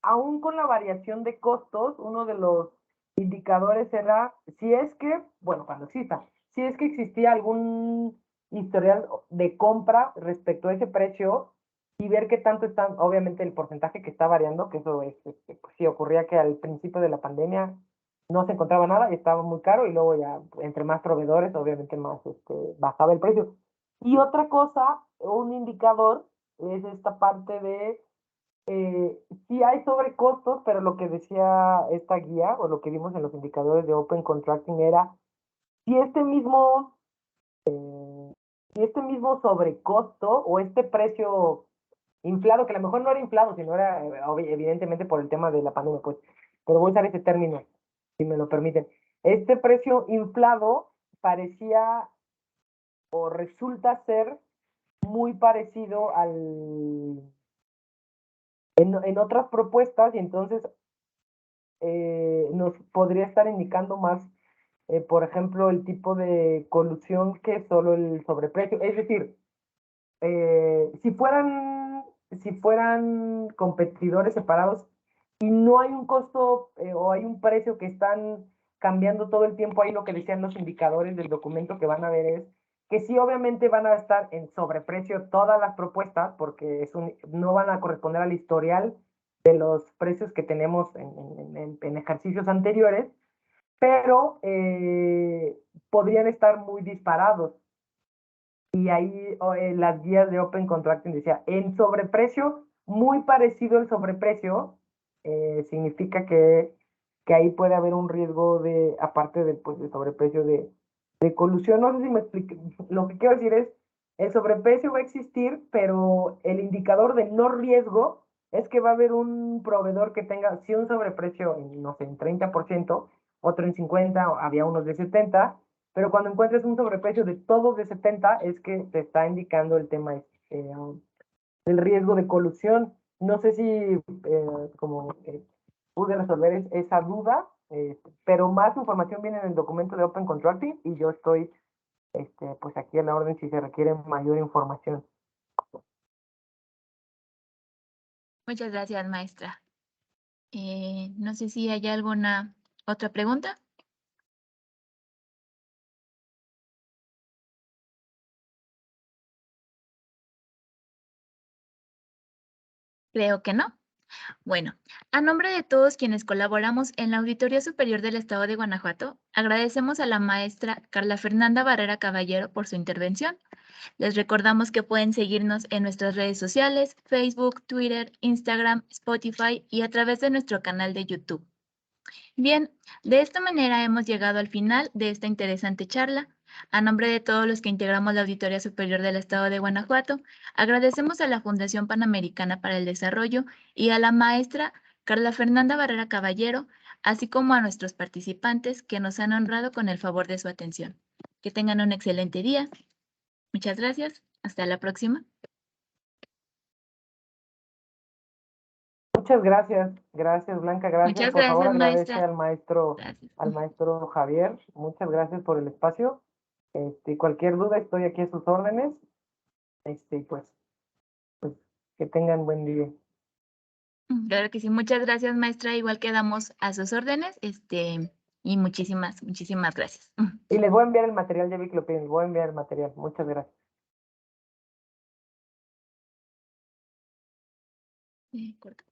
aún con la variación de costos, uno de los indicadores era si es que, bueno, cuando exista, si es que existía algún historial de compra respecto a ese precio y ver qué tanto están, obviamente el porcentaje que está variando, que eso es, pues sí ocurría que al principio de la pandemia no se encontraba nada y estaba muy caro y luego ya entre más proveedores, obviamente más bajaba el precio. Y otra cosa, un indicador, es esta parte de sí hay sobrecostos, pero lo que decía esta guía o lo que vimos en los indicadores de Open Contracting era si este mismo, si este mismo sobrecosto o este precio inflado, que a lo mejor no era inflado, sino era evidentemente por el tema de la pandemia, pues, pero voy a usar ese término, si me lo permiten. Este precio inflado parecía o resulta ser muy parecido en otras propuestas y entonces nos podría estar indicando más, por ejemplo, el tipo de colusión que solo el sobreprecio. Es decir, si fueran competidores separados y no hay un costo o hay un precio que están cambiando todo el tiempo, ahí lo que decían los indicadores del documento que van a ver es que sí obviamente van a estar en sobreprecio todas las propuestas porque no van a corresponder al historial de los precios que tenemos en ejercicios anteriores, pero podrían estar muy disparados. Y ahí las guías de Open Contracting decía, en sobreprecio, muy parecido el sobreprecio, significa que ahí puede haber un riesgo de, aparte de, pues, de sobreprecio de colusión. No sé si me expliqué, lo que quiero decir es, el sobreprecio va a existir, pero el indicador de no riesgo es que va a haber un proveedor que tenga, si un sobreprecio, no sé, en 30%, otro en 50%, había unos de 70%, pero cuando encuentres un sobreprecio de todos de 70, es que te está indicando el tema del riesgo de colusión. No sé si pude resolver esa duda, pero más información viene en el documento de Open Contracting y yo estoy pues aquí a la orden si se requiere mayor información. Muchas gracias, maestra. No sé si hay alguna otra pregunta. Creo que no. Bueno, a nombre de todos quienes colaboramos en la Auditoría Superior del Estado de Guanajuato, agradecemos a la maestra Carla Fernanda Barrera Caballero por su intervención. Les recordamos que pueden seguirnos en nuestras redes sociales, Facebook, Twitter, Instagram, Spotify y a través de nuestro canal de YouTube. Bien, de esta manera hemos llegado al final de esta interesante charla. A nombre de todos los que integramos la Auditoría Superior del Estado de Guanajuato, agradecemos a la Fundación Panamericana para el Desarrollo y a la maestra Carla Fernanda Barrera Caballero, así como a nuestros participantes que nos han honrado con el favor de su atención. Que tengan un excelente día. Muchas gracias. Hasta la próxima. Muchas gracias. Gracias, Blanca. Gracias. Muchas Por favor, gracias, agradece maestra. Gracias. al maestro Javier. Muchas gracias por el espacio. Cualquier duda, estoy aquí a sus órdenes. Pues que tengan buen día. Claro que sí. Muchas gracias, maestra. Igual quedamos a sus órdenes. Y muchísimas gracias. Y les voy a enviar el material, ya vi que lo piden, les voy a enviar el material. Muchas gracias. Corta.